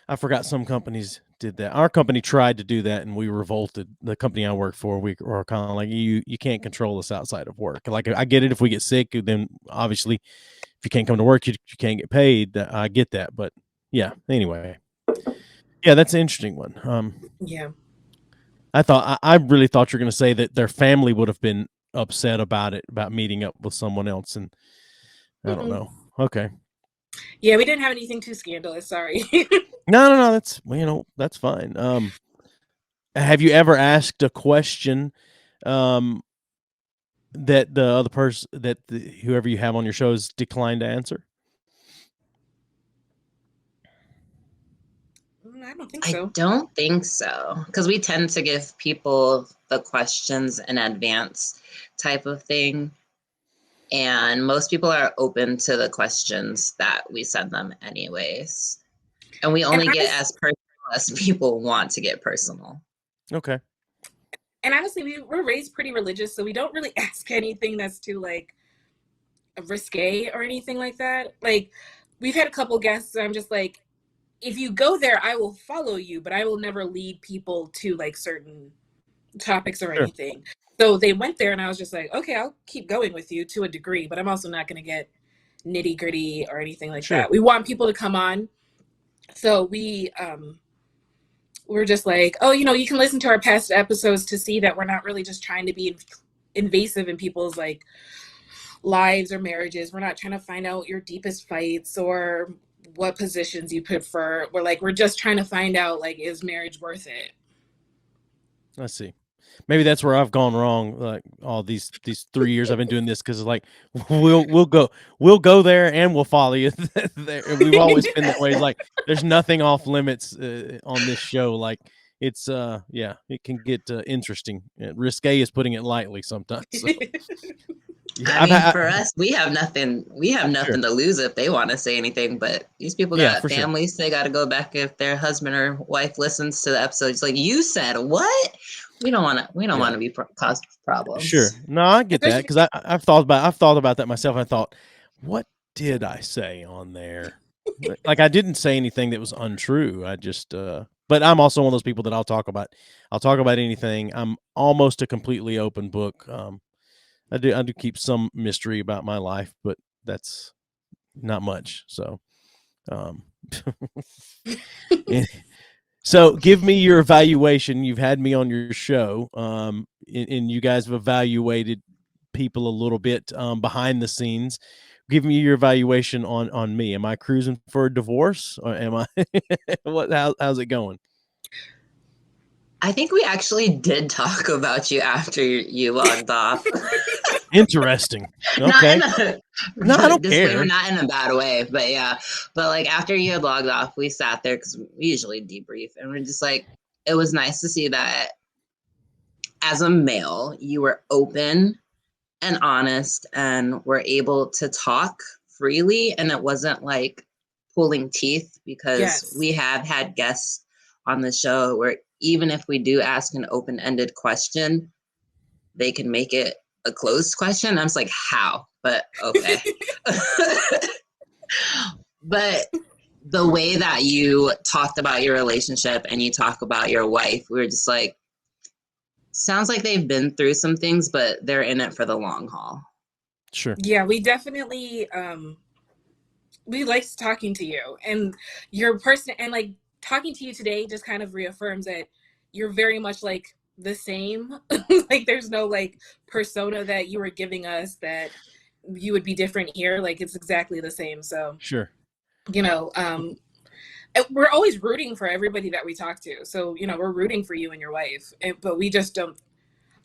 I forgot some companies did that. Our company tried to do that, and we revolted. The company I work for, we were kind of like, you can't control us outside of work. Like, I get it if we get sick, then obviously, if you can't come to work, you can't get paid. I get that, but yeah. Anyway, yeah, that's an interesting one. Yeah. I really thought you were going to say that their family would have been upset about it, about meeting up with someone else, and I don't know. Okay. Yeah, we didn't have anything too scandalous. Sorry. No. That's that's fine. Have you ever asked a question that the other person whoever you have on your show has declined to answer? I don't think so. I don't think so, because we tend to give people the questions in advance type of thing. And most people are open to the questions that we send them anyways. And we only get as personal as people want to get personal. Okay. And honestly, we're raised pretty religious, so we don't really ask anything that's too like risque or anything like that. Like, we've had a couple guests, I'm just like, if you go there, I will follow you, but I will never lead people to like certain topics or anything. So they went there, and I was just like, okay, I'll keep going with you to a degree, but I'm also not going to get nitty gritty or anything like that. We want people to come on. So we're just like, oh, you can listen to our past episodes to see that we're not really just trying to be invasive in people's like lives or marriages. We're not trying to find out your deepest fights or what positions you prefer. We're just trying to find out, like, is marriage worth it? I see. Maybe that's where I've gone wrong. Like all these 3 years I've been doing this, because like we'll go there and we'll follow you there. We've always been that way. Like there's nothing off limits on this show. Like it's it can get interesting. Risque is putting it lightly sometimes. So. Yeah, I mean, for us, we have nothing. We have nothing to lose if they want to say anything. But these people got families. Sure. They got to go back if their husband or wife listens to the episode. It's like, you said what? We don't want to. We don't want to be cause problems. Sure. No, I get that, because I've thought about that myself. I thought, what did I say on there? Like I didn't say anything that was untrue. I just. But I'm also one of those people that I'll talk about anything. I'm almost a completely open book. I do keep some mystery about my life, but that's not much. So, so give me your evaluation. You've had me on your show, and you guys have evaluated people a little bit behind the scenes. Give me your evaluation on me. Am I cruising for a divorce, or am I? How's it going? I think we actually did talk about you after you logged off. Interesting. Okay. No, I don't care. Not in a bad way, but yeah. But like after you had logged off, we sat there because we usually debrief, and we're just like, it was nice to see that as a male, you were open and honest and were able to talk freely, and it wasn't like pulling teeth, because we have had guests on the show where even if we do ask an open-ended question, they can make it a closed question. I'm just like, how? But okay. But the way that you talked about your relationship and you talk about your wife, we were just like, sounds like they've been through some things, but they're in it for the long haul. Sure. Yeah, we definitely we liked talking to you, and your person, and like talking to you today just kind of reaffirms that you're very much like the same. Like there's no like persona that you were giving us that you would be different here. Like it's exactly the same. So sure. You know, we're always rooting for everybody that we talk to. So, you know, we're rooting for you and your wife, but we just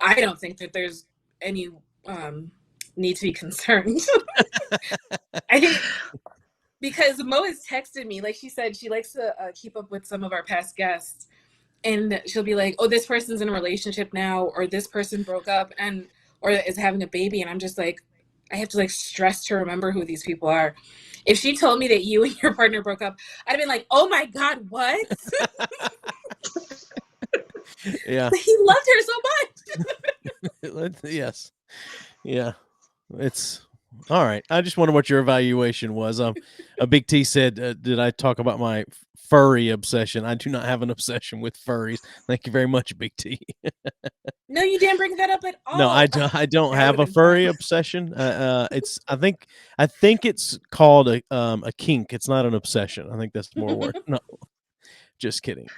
I don't think that there's any need to be concerned. I think because Mo has texted me, like she said, she likes to keep up with some of our past guests, and she'll be like, oh, this person's in a relationship now, or this person broke up or is having a baby. And I'm just like, I have to like stress to remember who these people are. If she told me that you and your partner broke up, I'd have been like, oh my God, what? Yeah. He loved her so much. Yes. Yeah. It's all right. I just wonder what your evaluation was. A Big T said, did I talk about my furry obsession? I do not have an obsession with furries. Thank you very much, Big T. No, you didn't bring that up at all. No, I don't have a furry obsession. It's I think it's called a kink. It's not an obsession. I think that's more word. No, just kidding.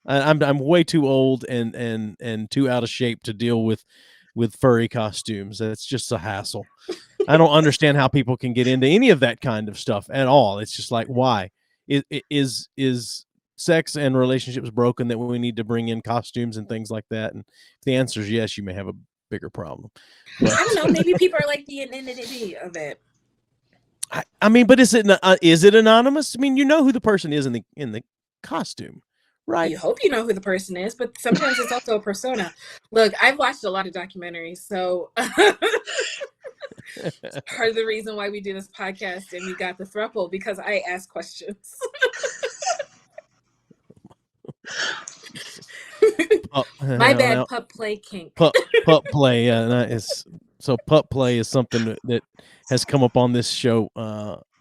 I'm way too old and too out of shape to deal with furry costumes. It's just a hassle. I don't understand how people can get into any of that kind of stuff at all. It's just like, why? Is sex and relationships broken that we need to bring in costumes and things like that? And if the answer is yes, you may have a bigger problem. But, I don't know. Maybe people are like the anonymity of it. I mean, but is it anonymous? I mean, you know who the person is in the costume, right? You hope you know who the person is, but sometimes it's also a persona. Look, I've watched a lot of documentaries, so part of the reason why we do this podcast and we got the throuple, because I ask questions. My bad. Pup play kink. Pup play. Pup play is something that has come up on this show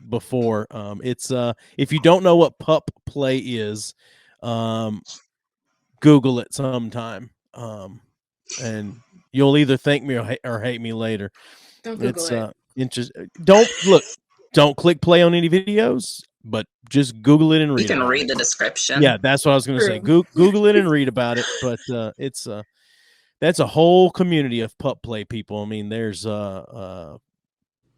before. It's if you don't know what pup play is, Google it sometime, and you'll either thank me or hate me later. Don't Google it. Don't click play on any videos, but just Google it and read. You can read the description. Yeah, that's what I was going to say. Google it and read about it. But it's that's a whole community of pup play people. I mean, there's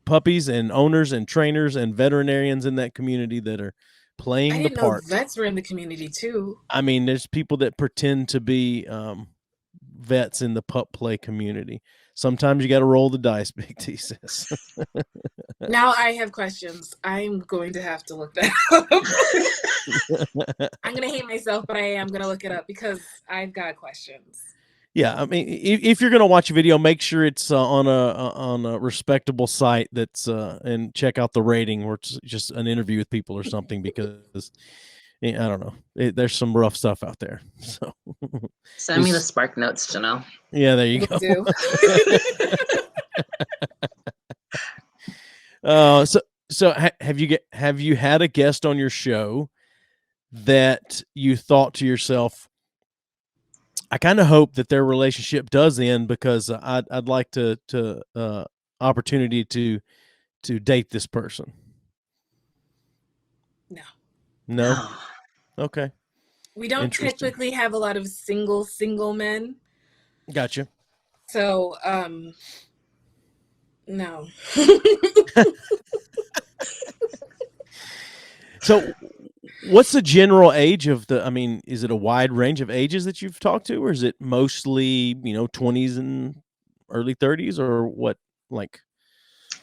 puppies and owners and trainers and veterinarians in that community that are I playing the didn't know part. vets were in the community too. I mean, there's people that pretend to be vets in the pup play community. Sometimes you got to roll the dice, Big T says. Now I have questions. I'm going to have to look that up. I'm going to hate myself, but I am going to look it up because I've got questions. Yeah, I mean, if you're going to watch a video, make sure it's on a respectable site that's and check out the rating, or it's just an interview with people or something, because I don't know, there's some rough stuff out there. So Send me the Spark Notes, Janelle. Yeah, there you Will go. do. So have you had a guest on your show that you thought to yourself, I kind of hope that their relationship does end, because I'd like to opportunity to date this person? No. No. Okay. We don't Interesting. typically have a lot of single men. Gotcha. So, no. So what's the general age of I mean, is it a wide range of ages that you've talked to, or is it mostly, 20s and early 30s, or what? Like,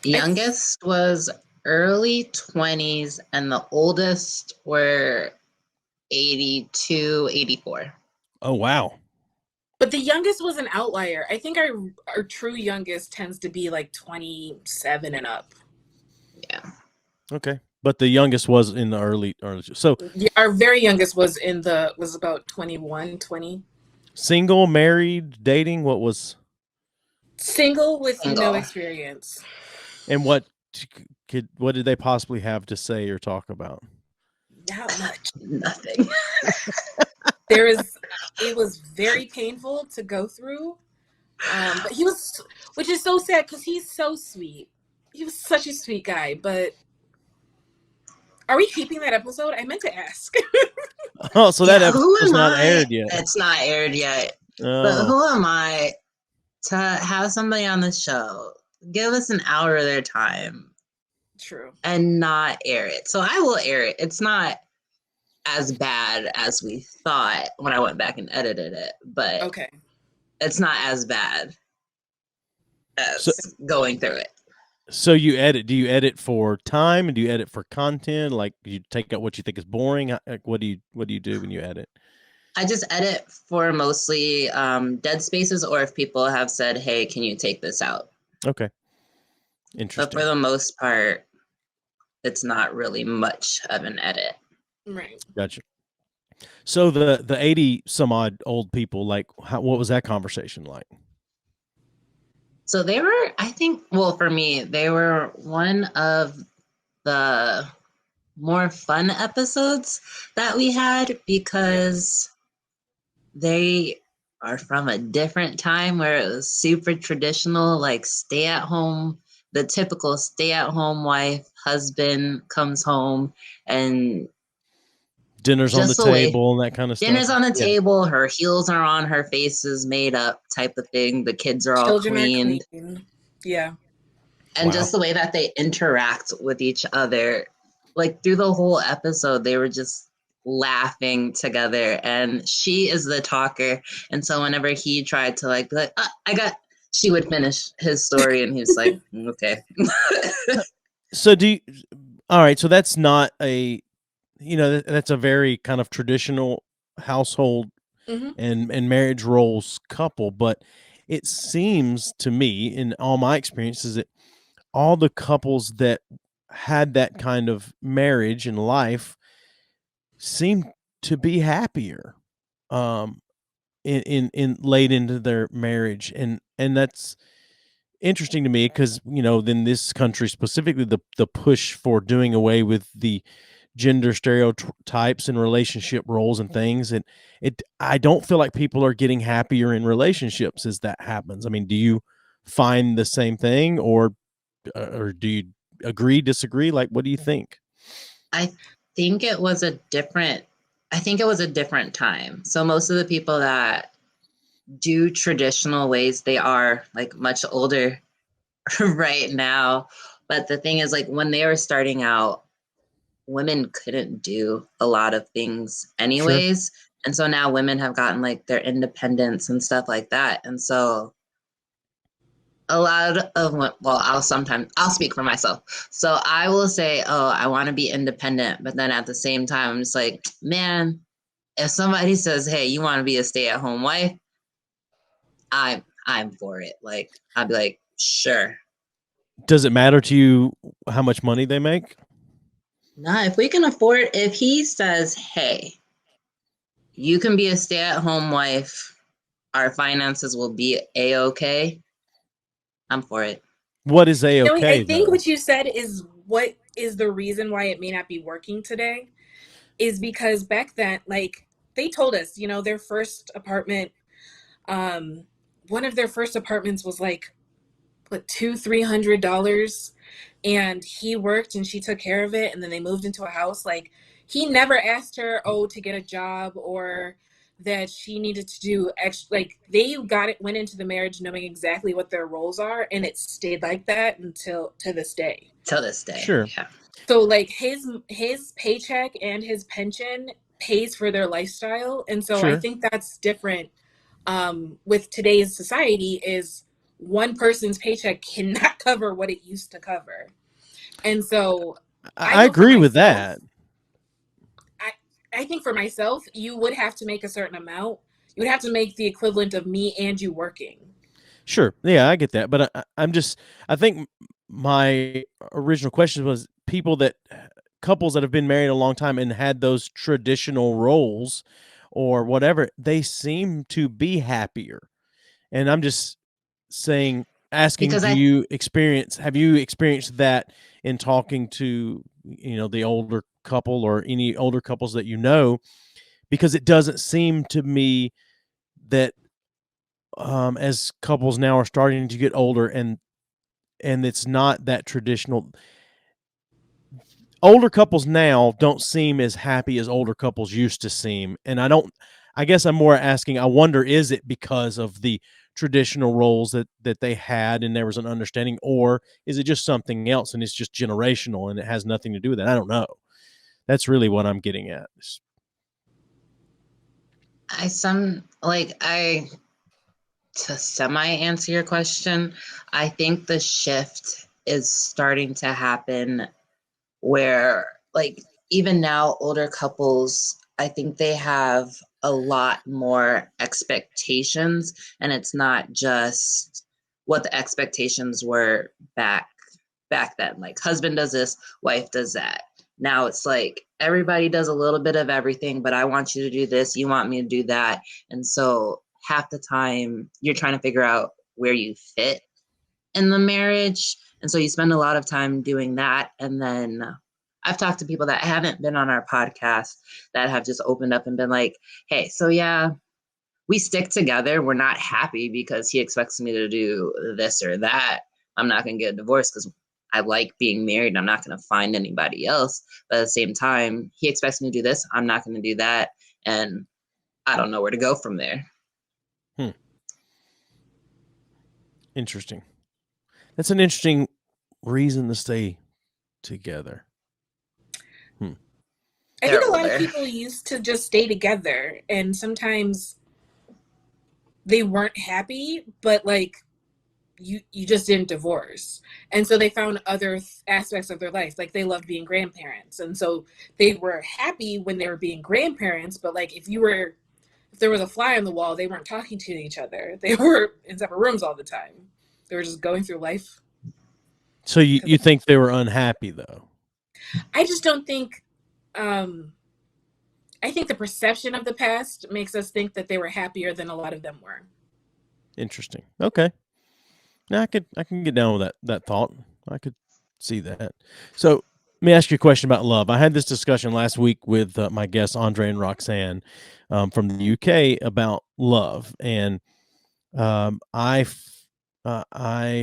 Youngest was early 20s, and the oldest were 82, 84. oh, wow. But the youngest was an outlier. I think our true youngest tends to be like 27 and up. Yeah. Okay. But the youngest was in the early. So Our very youngest was about 21, 20. Single, married, dating, what was? Single with Single. no experience. And what did they possibly have to say or talk about? Not much. Nothing. It was very painful to go through. But he was, which is so sad because he's so sweet. He was such a sweet guy, but are we keeping that episode? I meant to ask. Oh, so that episode who was am not I? aired yet. It's not aired yet. Oh. But who am I to have somebody on the show give us an hour of their time True. and not air it? So I will air it. It's not as bad as we thought when I went back and edited it, but Okay. it's not as bad as going through it. So you edit? Do you edit for time, and do you edit for content? Like, you take out what you think is boring? Like, what do you do when you edit? I just edit for mostly dead spaces, or if people have said, "Hey, can you take this out?" Okay. Interesting. But for the most part, it's not really much of an edit. Right. Gotcha. So the 80 some odd old people, like, what was that conversation like? So they were, I think, well, for me, they were one of the more fun episodes that we had, because they are from a different time where it was super traditional, like stay at home, the typical stay at home wife, husband comes home and Dinner's on the table and that kind of stuff. Dinner's on the table, her heels are on, her face is made up type of thing. The kids are all cleaned. Are clean. Yeah. And just the way that they interact with each other, like through the whole episode, they were just laughing together. And she is the talker. And so whenever he tried to like be like, she would finish his story, and he was like, okay. So all right. So that's not that's a very kind of traditional household and marriage roles couple, but it seems to me, in all my experiences, that all the couples that had that kind of marriage and life seem to be happier in late into their marriage, and that's interesting to me, because in this country specifically, the push for doing away with the gender stereotypes and relationship roles and things, and I don't feel like people are getting happier in relationships as that happens. I mean, do you find the same thing, or do you agree, disagree? Like, what do you think? I think it was a different time. So most of the people that do traditional ways, they are like much older right now. But the thing is, like, when they were starting out, women couldn't do a lot of things anyways. And so now women have gotten like their independence and stuff like that. And so a lot of, well, I'll speak for myself. So I will say, oh, I want to be independent. But then at the same time, I'm just like, man, if somebody says, hey, you want to be a stay-at-home wife, I'm for it. Like, I'd be like, sure. Does it matter to you how much money they make? Nah, if we can afford, if he says, hey, you can be a stay-at-home wife, our finances will be a-okay, I'm for it. What is I a-okay think though? what you said is what is the reason why it may not be working today is because back then, like, they told us, their first apartment, one of their first apartments was like, what, $200-300, and he worked and she took care of it, and then they moved into a house. Like, he never asked her, to get a job, or that she needed to do extra. Like, they went into the marriage knowing exactly what their roles are, and it stayed like that until to this day. Till this day. Sure. Yeah. So like his paycheck and his pension pays for their lifestyle. And so I think that's different with today's society is one person's paycheck cannot cover what it used to cover. And so I agree with that. I think for myself, you would have to make a certain amount. You would have to make the equivalent of me and you working. Sure. Yeah, I get that. But I think my original question was couples that have been married a long time and had those traditional roles or whatever, they seem to be happier. And I'm just asking, Because have you experienced that in talking to, the older couple or any older couples that you know? Because it doesn't seem to me that as couples now are starting to get older and it's not that traditional. Older couples now don't seem as happy as older couples used to seem. And I guess I'm more asking, I wonder, is it because of the traditional roles that they had and there was an understanding, or is it just something else and it's just generational and it has nothing to do with it? I don't know. That's really what I'm getting at. To semi answer your question, I think the shift is starting to happen where, like, even now, older couples, I think they have a lot more expectations, and it's not just what the expectations were back then. Like, husband does this, wife does that. Now it's like everybody does a little bit of everything, but I want you to do this, you want me to do that. And so half the time you're trying to figure out where you fit in the marriage. And so you spend a lot of time doing that. And then I've talked to people that haven't been on our podcast that have just opened up and been like, hey, so yeah, we stick together. We're not happy because he expects me to do this or that. I'm not going to get a divorce because I like being married and I'm not going to find anybody else. But at the same time, he expects me to do this. I'm not going to do that. And I don't know where to go from there. Interesting. That's an interesting reason to stay together. I think a lot of people used to just stay together, and sometimes they weren't happy, but like you just didn't divorce. And so they found other aspects of their life. Like, they loved being grandparents. And so they were happy when they were being grandparents, but like if there was a fly on the wall, they weren't talking to each other. They were in separate rooms all the time. They were just going through life. So you think they were unhappy though? I just don't think I think the perception of the past makes us think that they were happier than a lot of them were. Interesting. Okay. Now I can get down with that thought. I could see that. So let me ask you a question about love. I had this discussion last week with my guests Andre and Roxanne from the UK about love, and I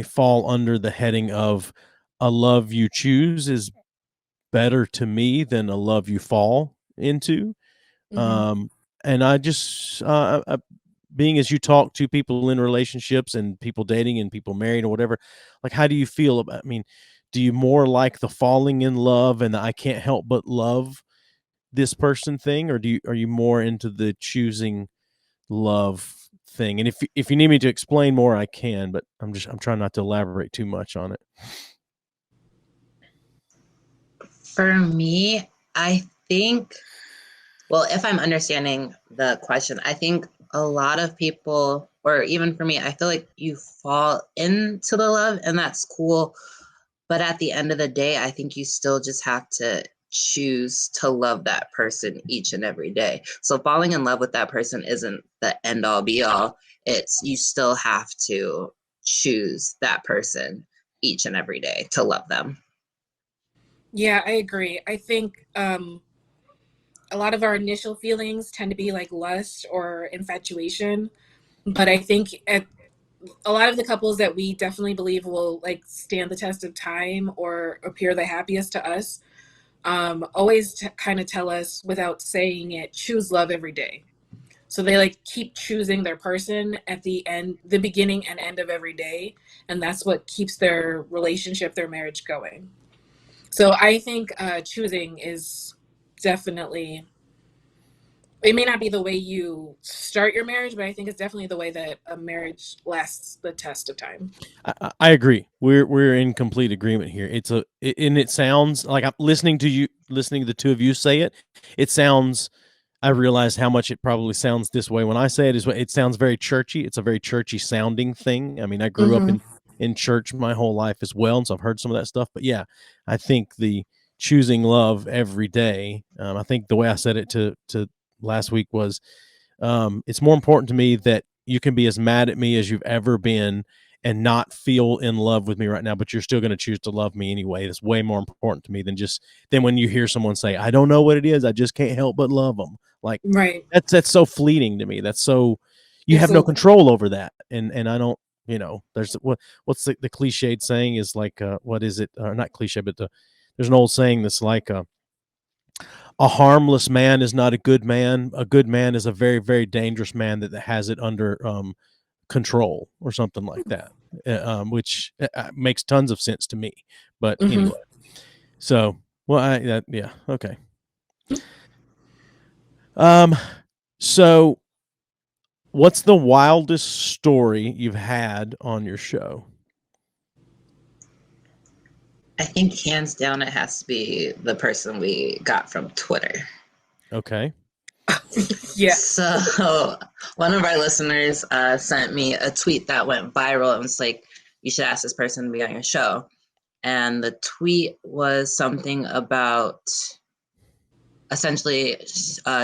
fall under the heading of a love you choose is better to me than a love you fall into. Mm-hmm. And I just being as you talk to people in relationships and people dating and people married or whatever, like, how do you feel about, I mean, do you more like the falling in love and the I can't help but love this person thing, or are you more into the choosing love thing? And if you need me to explain more, I can, but I'm trying not to elaborate too much on it. For me, I think, well, if I'm understanding the question, I think a lot of people, or even for me, I feel like you fall into the love and that's cool. But at the end of the day, I think you still just have to choose to love that person each and every day. So falling in love with that person isn't the end all be all. It's you still have to choose that person each and every day to love them. Yeah, I agree. I think a lot of our initial feelings tend to be like lust or infatuation. But I think at a lot of the couples that we definitely believe will like stand the test of time or appear the happiest to us, always kind of tell us without saying it, choose love every day. So they like keep choosing their person at the end, the beginning and end of every day. And that's what keeps their relationship, their marriage going. So I think choosing is definitely, it may not be the way you start your marriage, but I think it's definitely the way that a marriage lasts the test of time. I agree. We're in complete agreement here. And it sounds like I'm listening to the two of you say it. It sounds. I realize how much it probably sounds this way when I say it. It sounds very churchy. It's a very churchy sounding thing. I mean, I grew up in church my whole life as well, and so I've heard some of that stuff. But yeah, I think the choosing love every day. I think the way I said it to last week was, it's more important to me that you can be as mad at me as you've ever been and not feel in love with me right now, but you're still going to choose to love me anyway. That's way more important to me than when you hear someone say, I don't know what it is, I just can't help but love them. Like, right. That's so fleeting to me. That's so, you have no control over that. And I don't, there's what's the cliched saying is like, what is it? Not cliche, but there's an old saying that's like, a harmless man is not a good man. A good man is a very, very dangerous man that has it under control or something like that, which makes tons of sense to me. But anyway, so yeah, okay. So what's the wildest story you've had on your show? I think hands down it has to be the person we got from Twitter. Okay. Yeah. So one of our listeners sent me a tweet that went viral and was like, you should ask this person to be on your show. And the tweet was something about, essentially,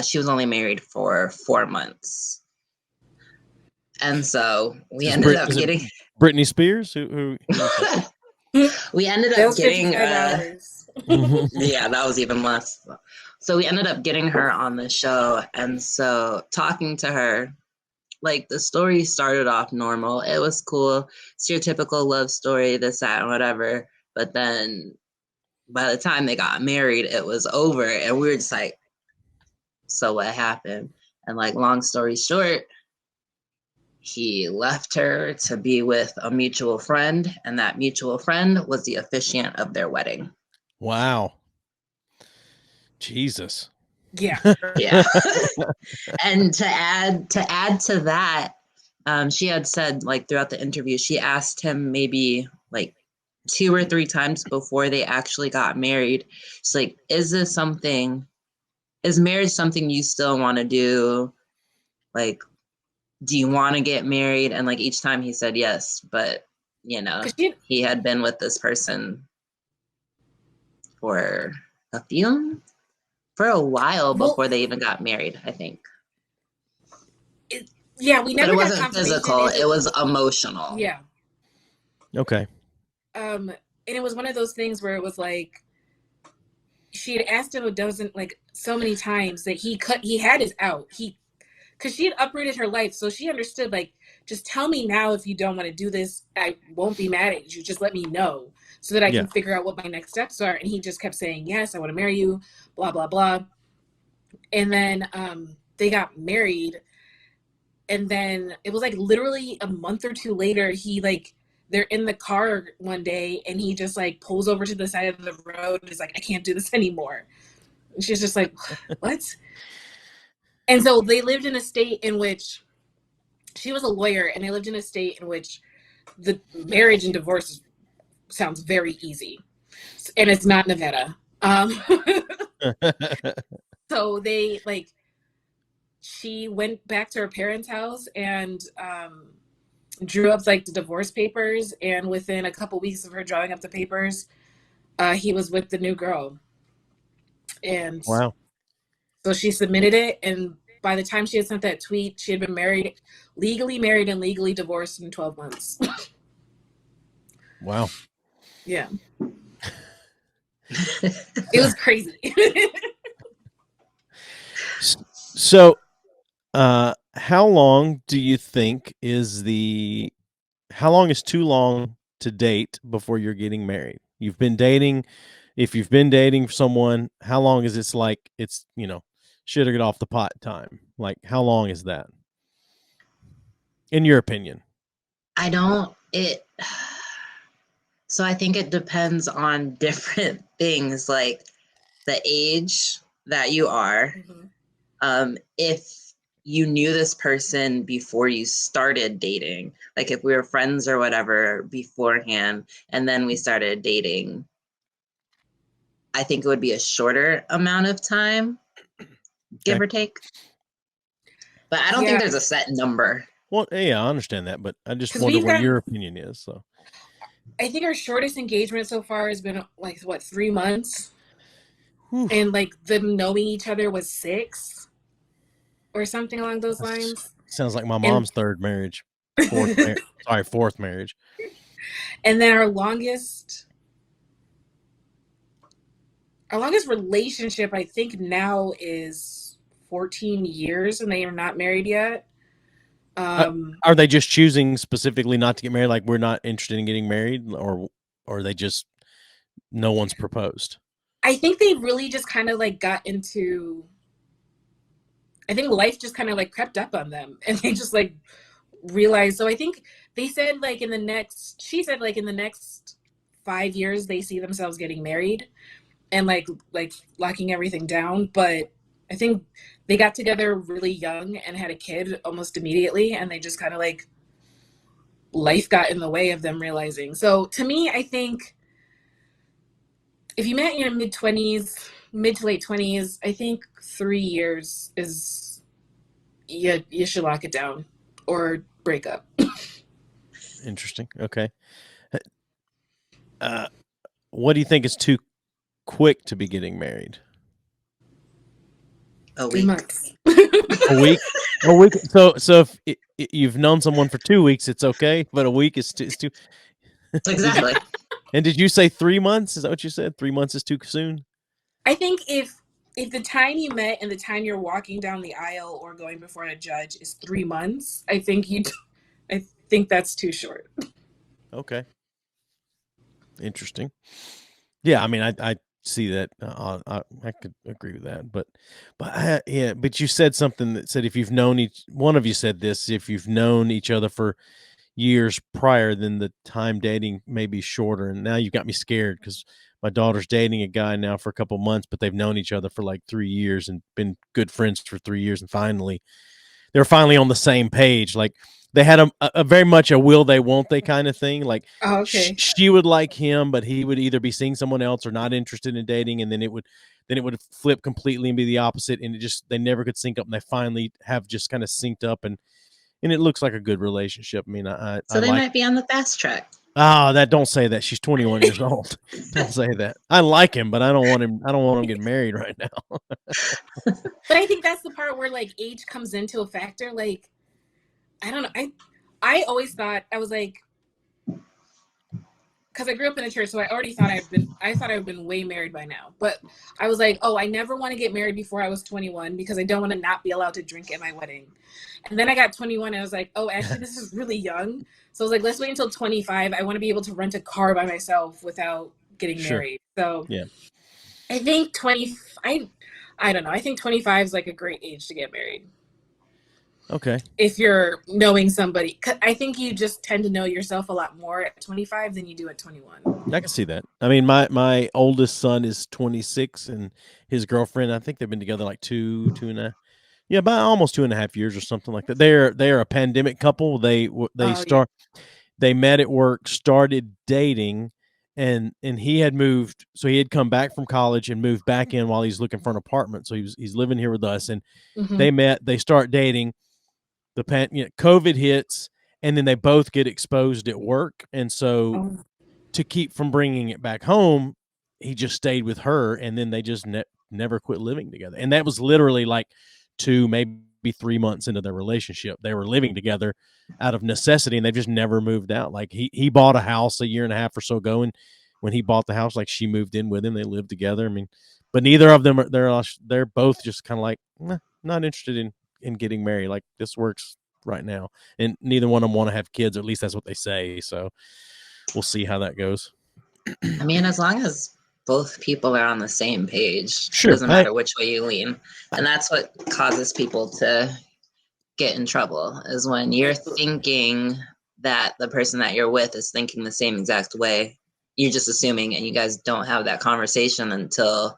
she was only married for 4 months. And so we ended up getting Britney Spears. Who we ended up getting hours. yeah, that was even less. So we ended up getting her on the show, and so talking to her, like the story started off normal. It was cool. It's your typical love story, this, that, and whatever. But then by the time they got married, it was over, and we were just like, so what happened? And like, long story short, he left her to be with a mutual friend, and that mutual friend was the officiant of their wedding. Wow. Jesus. Yeah. Yeah. And to add to that, she had said, like, throughout the interview, she asked him maybe like 2 or 3 times before they actually got married. She's like, is marriage something you still want to do? Like, do you want to get married? And like each time he said yes, but he had been with this person for a while before they even got married, I think. We never. But it wasn't physical; it was emotional. Yeah. Okay. And it was one of those things where it was like she had asked him so many times that he had his out. Because she had uprooted her life, so she understood, like, just tell me now if you don't want to do this. I won't be mad at you. Just let me know so that I can figure out what my next steps are. And he just kept saying, yes, I want to marry you, blah, blah, blah. And then they got married. And then it was like literally a month or 2 later, he like they're in the car one day and he just like pulls over to the side of the road and is like, I can't do this anymore. And she's just like, what? And so they lived in a state in which she was a lawyer, and they lived in a state in which the marriage and divorce sounds very easy. And it's not Nevada. So they like, she went back to her parents' house and drew up like the divorce papers. And within a couple weeks of her drawing up the papers, he was with the new girl. And Wow. so she submitted it. And by the time she had sent that tweet, she had been legally married and legally divorced in 12 months. Wow. Yeah. It was crazy. So, how long do you think how long is too long to date before you're getting married? You've been dating, if you've been dating someone, how long is it's like, it's, should get off the pot time? Like, how long is that? In your opinion? So I think it depends on different things, like the age that you are. If you knew this person before you started dating, like if we were friends or whatever beforehand, and then we started dating, I think it would be a shorter amount of time, give or take. But I don't think there's a set number. Well, yeah, I understand that, but I just wonder what your opinion is. So I think our shortest engagement so far has been like, what, 3 months? Whew. And like them knowing each other was 6 or something along those lines. Sounds like my mom's third marriage. Fourth marriage. And then our longest relationship, I think now, is 14 years, and they are not married yet. Are they just choosing specifically not to get married? Like, we're not interested in getting married, or are they just, no one's proposed? I think they really just kind of like got into, I think life just kind of like crept up on them, and they just like realized. So I think they said like she said like in the next 5 years, they see themselves getting married and like locking everything down. But I think they got together really young and had a kid almost immediately, and they just kind of like, life got in the way of them realizing. So to me, I think if you met in your mid to late 20s, I think 3 years is, you should lock it down or break up. Interesting. Okay. What do you think is too quick to be getting married? A week. 3 months. A week. A week. So if you've known someone for 2 weeks, it's okay, but a week is too. Exactly. And did you say 3 months? Is that what you said? 3 months is too soon? I think if the time you met and the time you're walking down the aisle or going before a judge is 3 months, I think that's too short. Okay. Interesting. Yeah, I mean, I see that. I could agree with that, but yeah. But you said something that said if you've known one of you said this, if you've known each other for years prior, then the time dating may be shorter. And now you've got me scared because my daughter's dating a guy now for a couple months, but they've known each other for like 3 years and been good friends for 3 years, and they're finally on the same page. Like, they had a very much a will they, won't they kind of thing. Like, okay. She would like him, but he would either be seeing someone else or not interested in dating. And then it would flip completely and be the opposite. And they never could sync up. And they finally have just kind of synced up, and it looks like a good relationship. I mean, so they might be on the fast track. Don't say that. She's 21 years old. Don't say that. I like him, but I don't want him getting married right now. But I think that's the part where like age comes into a factor. Like, I don't know. I always thought, I was like, because I grew up in a church, so I already thought I've been way married by now. But I was like, oh, I never want to get married before I was 21 because I don't want to not be allowed to drink at my wedding. And then I got 21 and I was like, oh, actually, this is really young. So I was like, let's wait until 25. I want to be able to rent a car by myself without getting married. So yeah, I think I don't know. I think 25 is like a great age to get married. Okay. if you're knowing somebody. I think you just tend to know yourself a lot more at 25 than you do at 21. I can see that. I mean, my oldest son is 26, and his girlfriend, I think they've been together like two and a, yeah, about almost 2.5 years or something like that. They're a pandemic couple. They Yeah. they met at work, started dating, and he had moved. So he had come back from college and moved back in while he's looking for an apartment. So he's living here with us, and Mhm. they met. They start dating. COVID hits, and then they both get exposed at work, and so Oh. to keep from bringing it back home, he just stayed with her, and then they just never quit living together. And that was literally like 2, maybe 3 months into their relationship. They were living together out of necessity, and they've just never moved out. Like he bought a house a year and a half or so ago, and when he bought the house, like she moved in with him. They lived together. I mean, but neither of them they're both just kind of like not interested in getting married. Like this works right now, and neither one of them want to have kids. Or at least that's what they say. So we'll see how that goes. I mean, as long as both people are on the same page, Sure. it doesn't matter which way you lean. And that's what causes people to get in trouble, is when you're thinking that the person that you're with is thinking the same exact way. You're just assuming, and you guys don't have that conversation until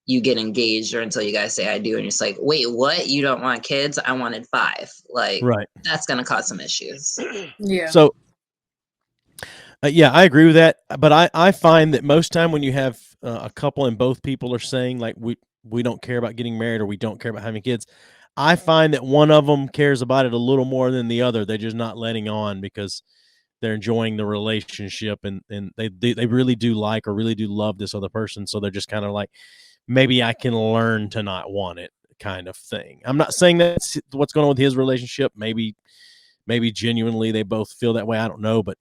you get engaged or until you guys say I do, and it's like, wait, what? You don't want kids? I wanted 5. Like, Right. that's going to cause some issues. Yeah. So, yeah, I agree with that. But I find that most time when you have a couple and both people are saying like we don't care about getting married or we don't care about having kids, I find that one of them cares about it a little more than the other. They're just not letting on because they're enjoying the relationship, and they really do like or really do love this other person. So they're just kind of like, maybe I can learn to not want it, kind of thing. I'm not saying that's what's going on with his relationship. Maybe genuinely they both feel that way. I don't know, but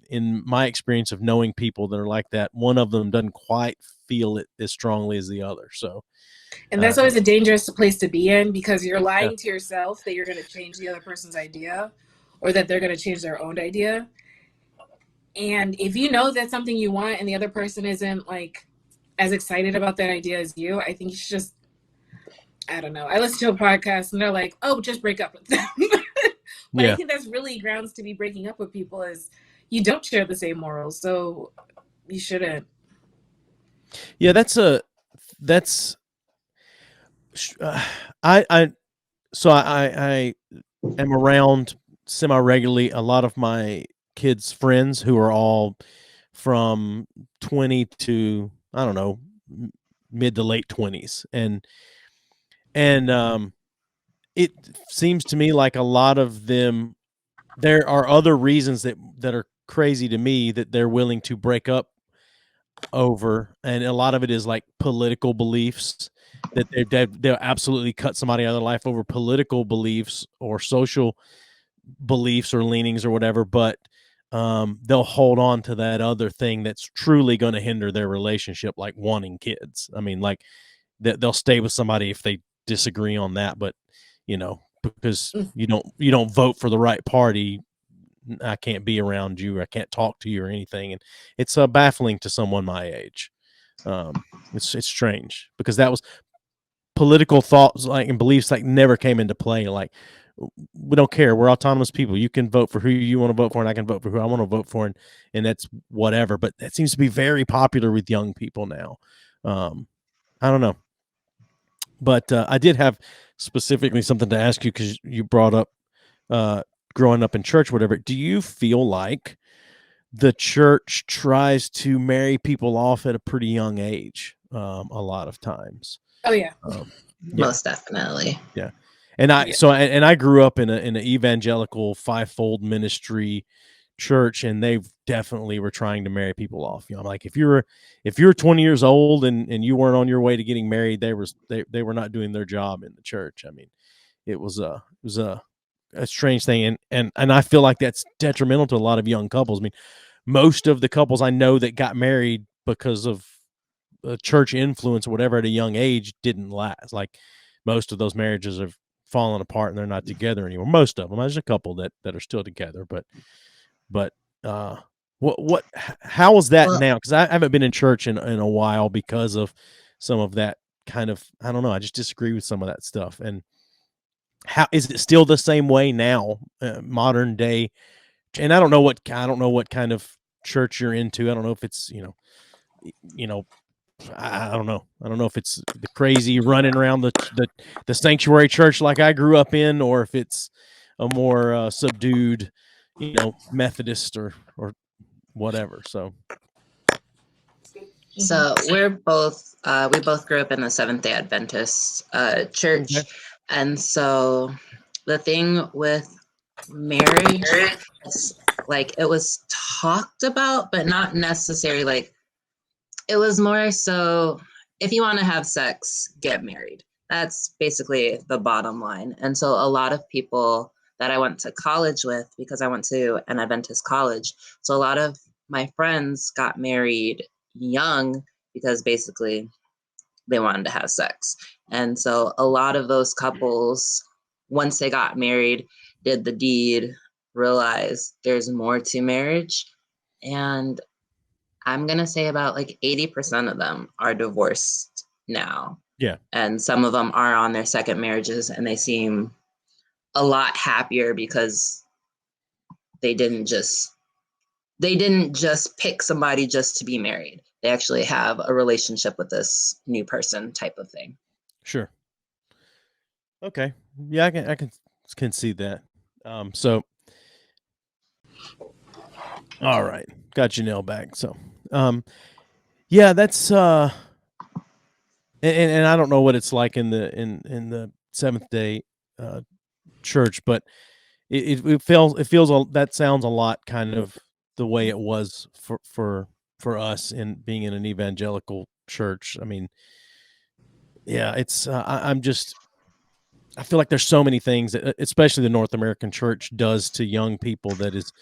in my experience of knowing people that are like that, one of them doesn't quite feel it as strongly as the other. So, And that's always a dangerous place to be in, because you're lying to yourself that you're going to change the other person's idea, or that they're going to change their own idea. And if you know that's something you want and the other person isn't like as excited about that idea as you, I think you should just, I don't know. I listen to a podcast and they're like, oh, just break up with them. But I think that's really grounds to be breaking up with people, is you don't share the same morals. So you shouldn't. Yeah, I am around semi regularly a lot of my kids' friends who are all from 20 to, I don't know, mid to late 20s, and it seems to me like a lot of them, there are other reasons that are crazy to me that they're willing to break up over, and a lot of it is like political beliefs, that they'll absolutely cut somebody out of their life over political beliefs or social beliefs or leanings or whatever, but they'll hold on to that other thing that's truly going to hinder their relationship, like wanting kids. I mean, like they'll stay with somebody if they disagree on that, but because you don't vote for the right party, I can't be around you, or I can't talk to you or anything. And it's baffling to someone my age. It's strange, because that was political thoughts like and beliefs like never came into play. Like, we don't care. We're autonomous people. You can vote for who you want to vote for, and I can vote for who I want to vote for, and that's whatever. But that seems to be very popular with young people now. I don't know. But I did have specifically something to ask you, because you brought up growing up in church, whatever. Do you feel like the church tries to marry people off at a pretty young age a lot of times? Oh, yeah. Most definitely. Yeah. And I grew up in an evangelical fivefold ministry church, and they definitely were trying to marry people off. I'm like, if you're 20 years old and you weren't on your way to getting married, they were not doing their job in the church. I mean, it was a strange thing, and I feel like that's detrimental to a lot of young couples. I mean, most of the couples I know that got married because of church influence or whatever at a young age didn't last. Like, most of those marriages have fallen apart and they're not together anymore. Most of them. There's a couple that are still together, but how is that now? Because I haven't been in church in a while because of some of that kind of, I don't know. I just disagree with some of that stuff, and how is it still the same way now, modern day? And I don't know what kind of church you're into. I don't know if it's you know I don't know. I don't know if it's the crazy running around the sanctuary church like I grew up in, or if it's a more subdued, Methodist or whatever. So So we both grew up in the Seventh-day Adventist church, okay. and so the thing with marriage, it's like it was talked about, but not necessarily like it was more so if you want to have sex, get married. That's basically the bottom line. And so a lot of people that I went to college with, because I went to an Adventist college, so a lot of my friends got married young because basically they wanted to have sex. And so a lot of those couples, once they got married, did the deed, realized there's more to marriage. And I'm going to say about like 80% of them are divorced now. Yeah. And some of them are on their second marriages and they seem a lot happier because they didn't just pick somebody just to be married. They actually have a relationship with this new person type of thing. Sure. Okay. Yeah, I can see that. So all right. Got your nail back. So yeah, that's and I don't know what it's like in the Seventh Day church, but it feels that sounds a lot kind of the way it was for us in being in an evangelical church. I mean, yeah, it's I feel like there's so many things that especially the North American church does to young people that is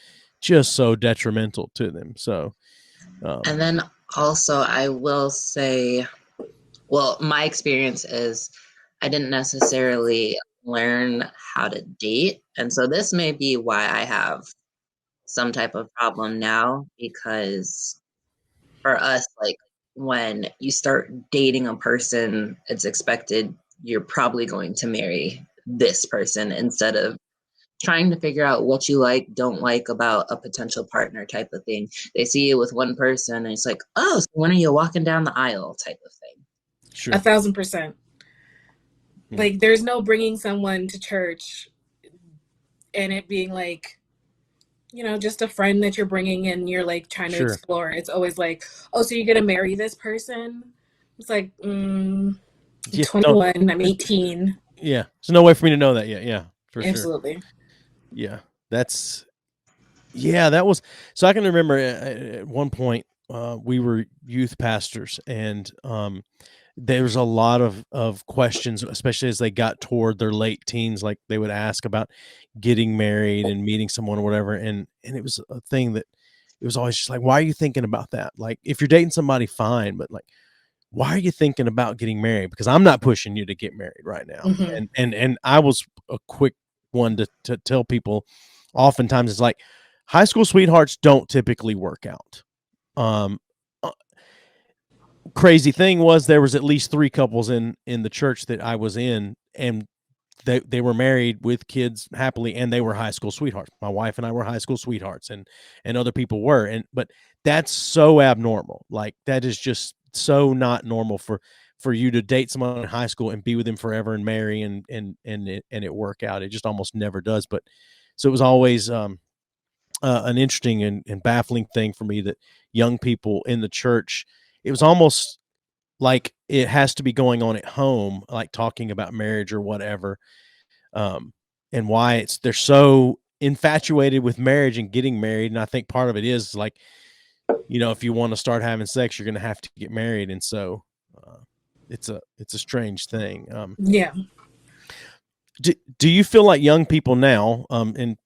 just so detrimental to them. So And then also I will say, well, my experience is I didn't necessarily learn how to date. And so this may be why I have some type of problem now, because for us, like when you start dating a person, it's expected you're probably going to marry this person instead of trying to figure out what you like, don't like about a potential partner type of thing. They see you with one person and it's like, oh, so when are you walking down the aisle type of thing. sure. 1,000%. Yeah. Like, there's no bringing someone to church and it being like, just a friend that you're bringing and you're like trying to Sure. explore. It's always like, oh, so you're gonna marry this person? It's like, I'm Yeah, 21, I'm 18. Yeah, there's no way for me to know that yet. Yeah, for sure. Absolutely. Yeah, that was. So I can remember at one point we were youth pastors, and there was a lot of questions, especially as they got toward their late teens. Like they would ask about getting married and meeting someone or whatever, and it was a thing that it was always just like, why are you thinking about that? Like if you're dating somebody, fine, but like, why are you thinking about getting married? Because I'm not pushing you to get married right now. Mhm. And I was a quick one to tell people oftentimes it's like high school sweethearts don't typically work out. Um, uh, Crazy thing was there was at least 3 couples in the church that I was in, and they were married with kids happily, and they were high school sweethearts. My wife and I were high school sweethearts, and other people were, but that's so abnormal. Like that is just so not normal for you to date someone in high school and be with them forever and marry and it work out. It just almost never does. But so it was always an interesting and baffling thing for me that young people in the church, it was almost like it has to be going on at home, like talking about marriage or whatever, and why they're so infatuated with marriage and getting married. And I think part of it is like, if you want to start having sex, you're going to have to get married. And so it's a strange thing. Yeah. Do you feel like young people now, in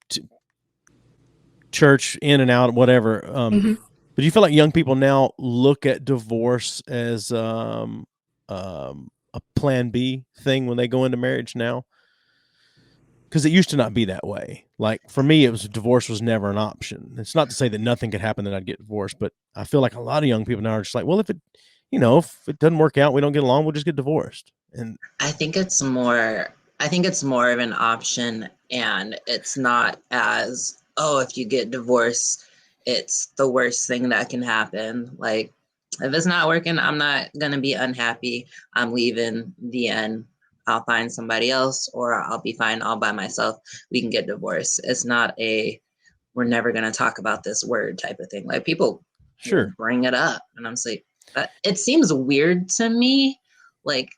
church, in and out, whatever, Mhm. but do you feel like young people now look at divorce as a plan B thing when they go into marriage now? Because it used to not be that way. Like for me, divorce was never an option. It's not to say that nothing could happen that I'd get divorced, but I feel like a lot of young people now are just like, well, if it doesn't work out, we don't get along, we'll just get divorced. And I think it's more I think it's more of an option, and it's not as, oh, if you get divorced, it's the worst thing that can happen. Like, if it's not working, I'm not going to be unhappy. I'm leaving. The end. I'll find somebody else, or I'll be fine all by myself. We can get divorced. It's not a, we're never going to talk about this word type of thing. Like, people Sure. bring it up, and I'm like, it seems weird to me. Like,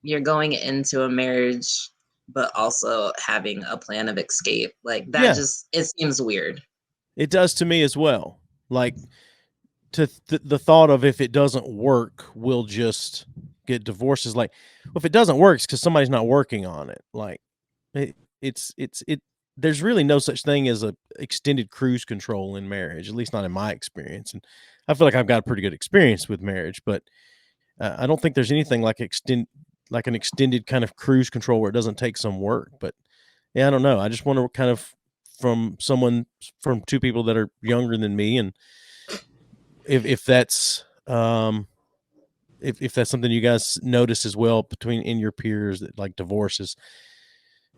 you're going into a marriage but also having a plan of escape, like that. Yeah. Just, it seems weird. It does to me as well. Like, to the thought of, if it doesn't work, we'll just get divorced, is like, well, if it doesn't work, it's because somebody's not working on it. Like, it's there's really no such thing as a extended cruise control in marriage, at least not in my experience. And I feel like I've got a pretty good experience with marriage, but I don't think there's anything like an extended kind of cruise control where it doesn't take some work. But yeah, I don't know. I just want to kind of, from two people that are younger than me, and if that's if that's something you guys notice as well in your peers, that like divorces,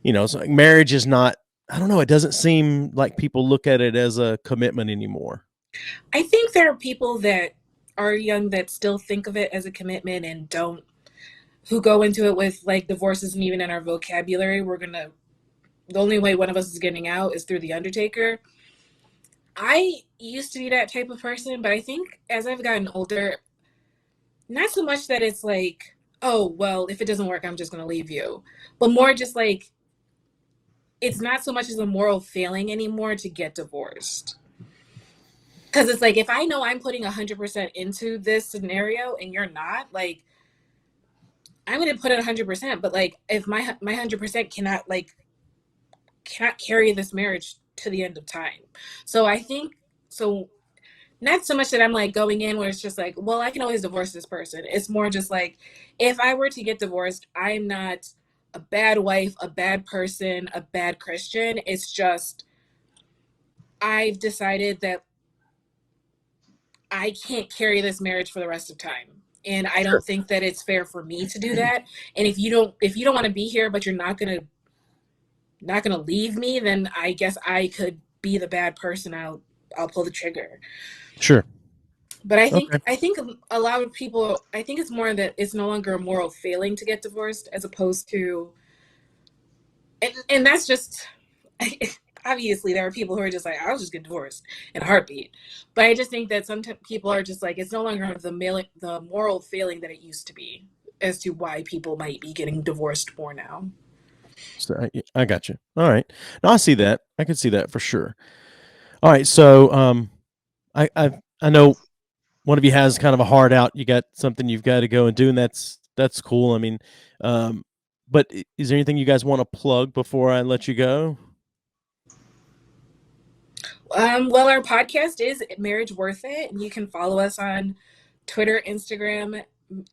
it's like marriage is not, I don't know, it doesn't seem like people look at it as a commitment anymore. I think there are people that are young that still think of it as a commitment and who go into it with, like, divorce isn't even in our vocabulary. The only way one of us is getting out is through the Undertaker. I used to be that type of person, but I think as I've gotten older, not so much that it's like, oh, well, if it doesn't work, I'm just going to leave you, but more just like, it's not so much as a moral failing anymore to get divorced. Because it's like, if I know I'm putting 100% into this scenario and you're not, like, I'm going to put it 100%. But like, if my 100% cannot carry this marriage to the end of time. So I think, so not so much that I'm like going in where it's just like, well, I can always divorce this person. It's more just like, if I were to get divorced, I'm not a bad wife, a bad person, a bad Christian. It's just, I've decided that I can't carry this marriage for the rest of time. And I don't think that it's fair for me to do that. And if you don't want to be here, but you're not going to leave me, then I guess I could be the bad person. I'll pull the trigger. Sure. But I think a lot of people, I think it's more that it's no longer a moral failing to get divorced, as opposed to, and that's just, obviously there are people who are just like, I'll just get divorced in a heartbeat. But I just think that some people are just like, it's no longer the moral failing that it used to be, as to why people might be getting divorced more now. So I got you. All right. No, I see that. I can see that for sure. All right. So, I know one of you has kind of a hard out. You got something you've got to go and do, and that's cool. I mean, but is there anything you guys want to plug before I let you go? Well, our podcast is Marriage Worth It, and you can follow us on Twitter, Instagram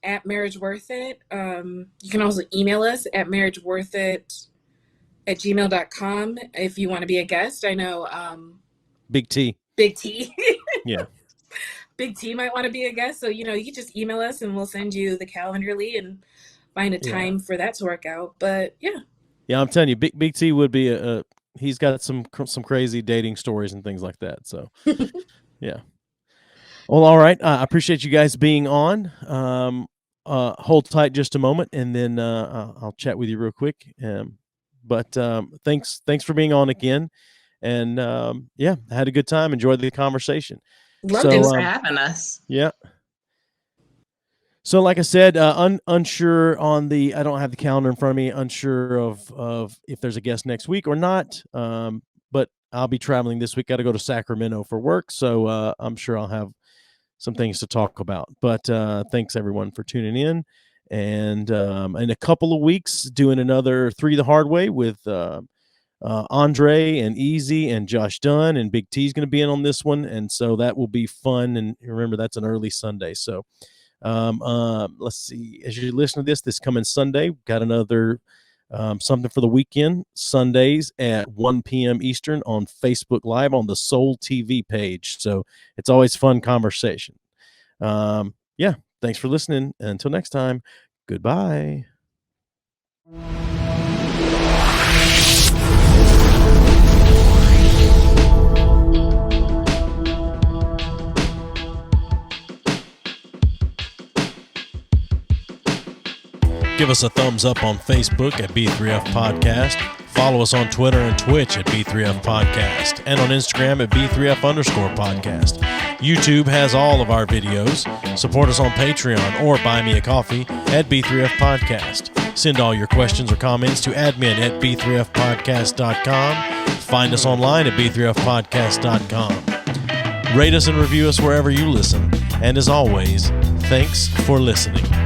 at Marriage Worth It. You can also email us at marriageworthit@gmail.com if you want to be a guest. I know Big T. Yeah. Big T might want to be a guest. So, you can just email us and we'll send you the Calendly and find a time for that to work out. But yeah. Yeah, I'm telling you, Big T would be he's got some crazy dating stories and things like that. So, yeah. Well, all right. I appreciate you guys being on. Hold tight just a moment, and then I'll chat with you real quick. But thanks for being on again, and yeah, I had a good time. Enjoyed the conversation. Thanks for having us. Yeah. So, like I said, unsure on I don't have the calendar in front of me. Unsure of if there's a guest next week or not. But I'll be traveling this week. Got to go to Sacramento for work, so I'm sure I'll have some things to talk about. But thanks everyone for tuning in, and in a couple of weeks, doing another 3 the Hard Way with Andre and Easy and Josh Dunn, and Big T's going to be in on this one, and so that will be fun. And remember, that's an early Sunday, so. Let's see, as you listen to this coming Sunday, got another something for the weekend, Sundays at 1 p.m. Eastern on Facebook Live on the Soul TV page. So it's always fun conversation. Yeah, thanks for listening. Until next time, goodbye. us a thumbs up on Facebook at B3F Podcast. Follow us on Twitter and Twitch at B3F Podcast, and on Instagram at B3F_podcast. YouTube has all of our videos. Support us on Patreon or buy me a coffee at B3F Podcast. Send all your questions or comments to admin at B3FPodcast.com. Find us online at B3FPodcast.com. Rate us and review us wherever you listen. And as always, thanks for listening.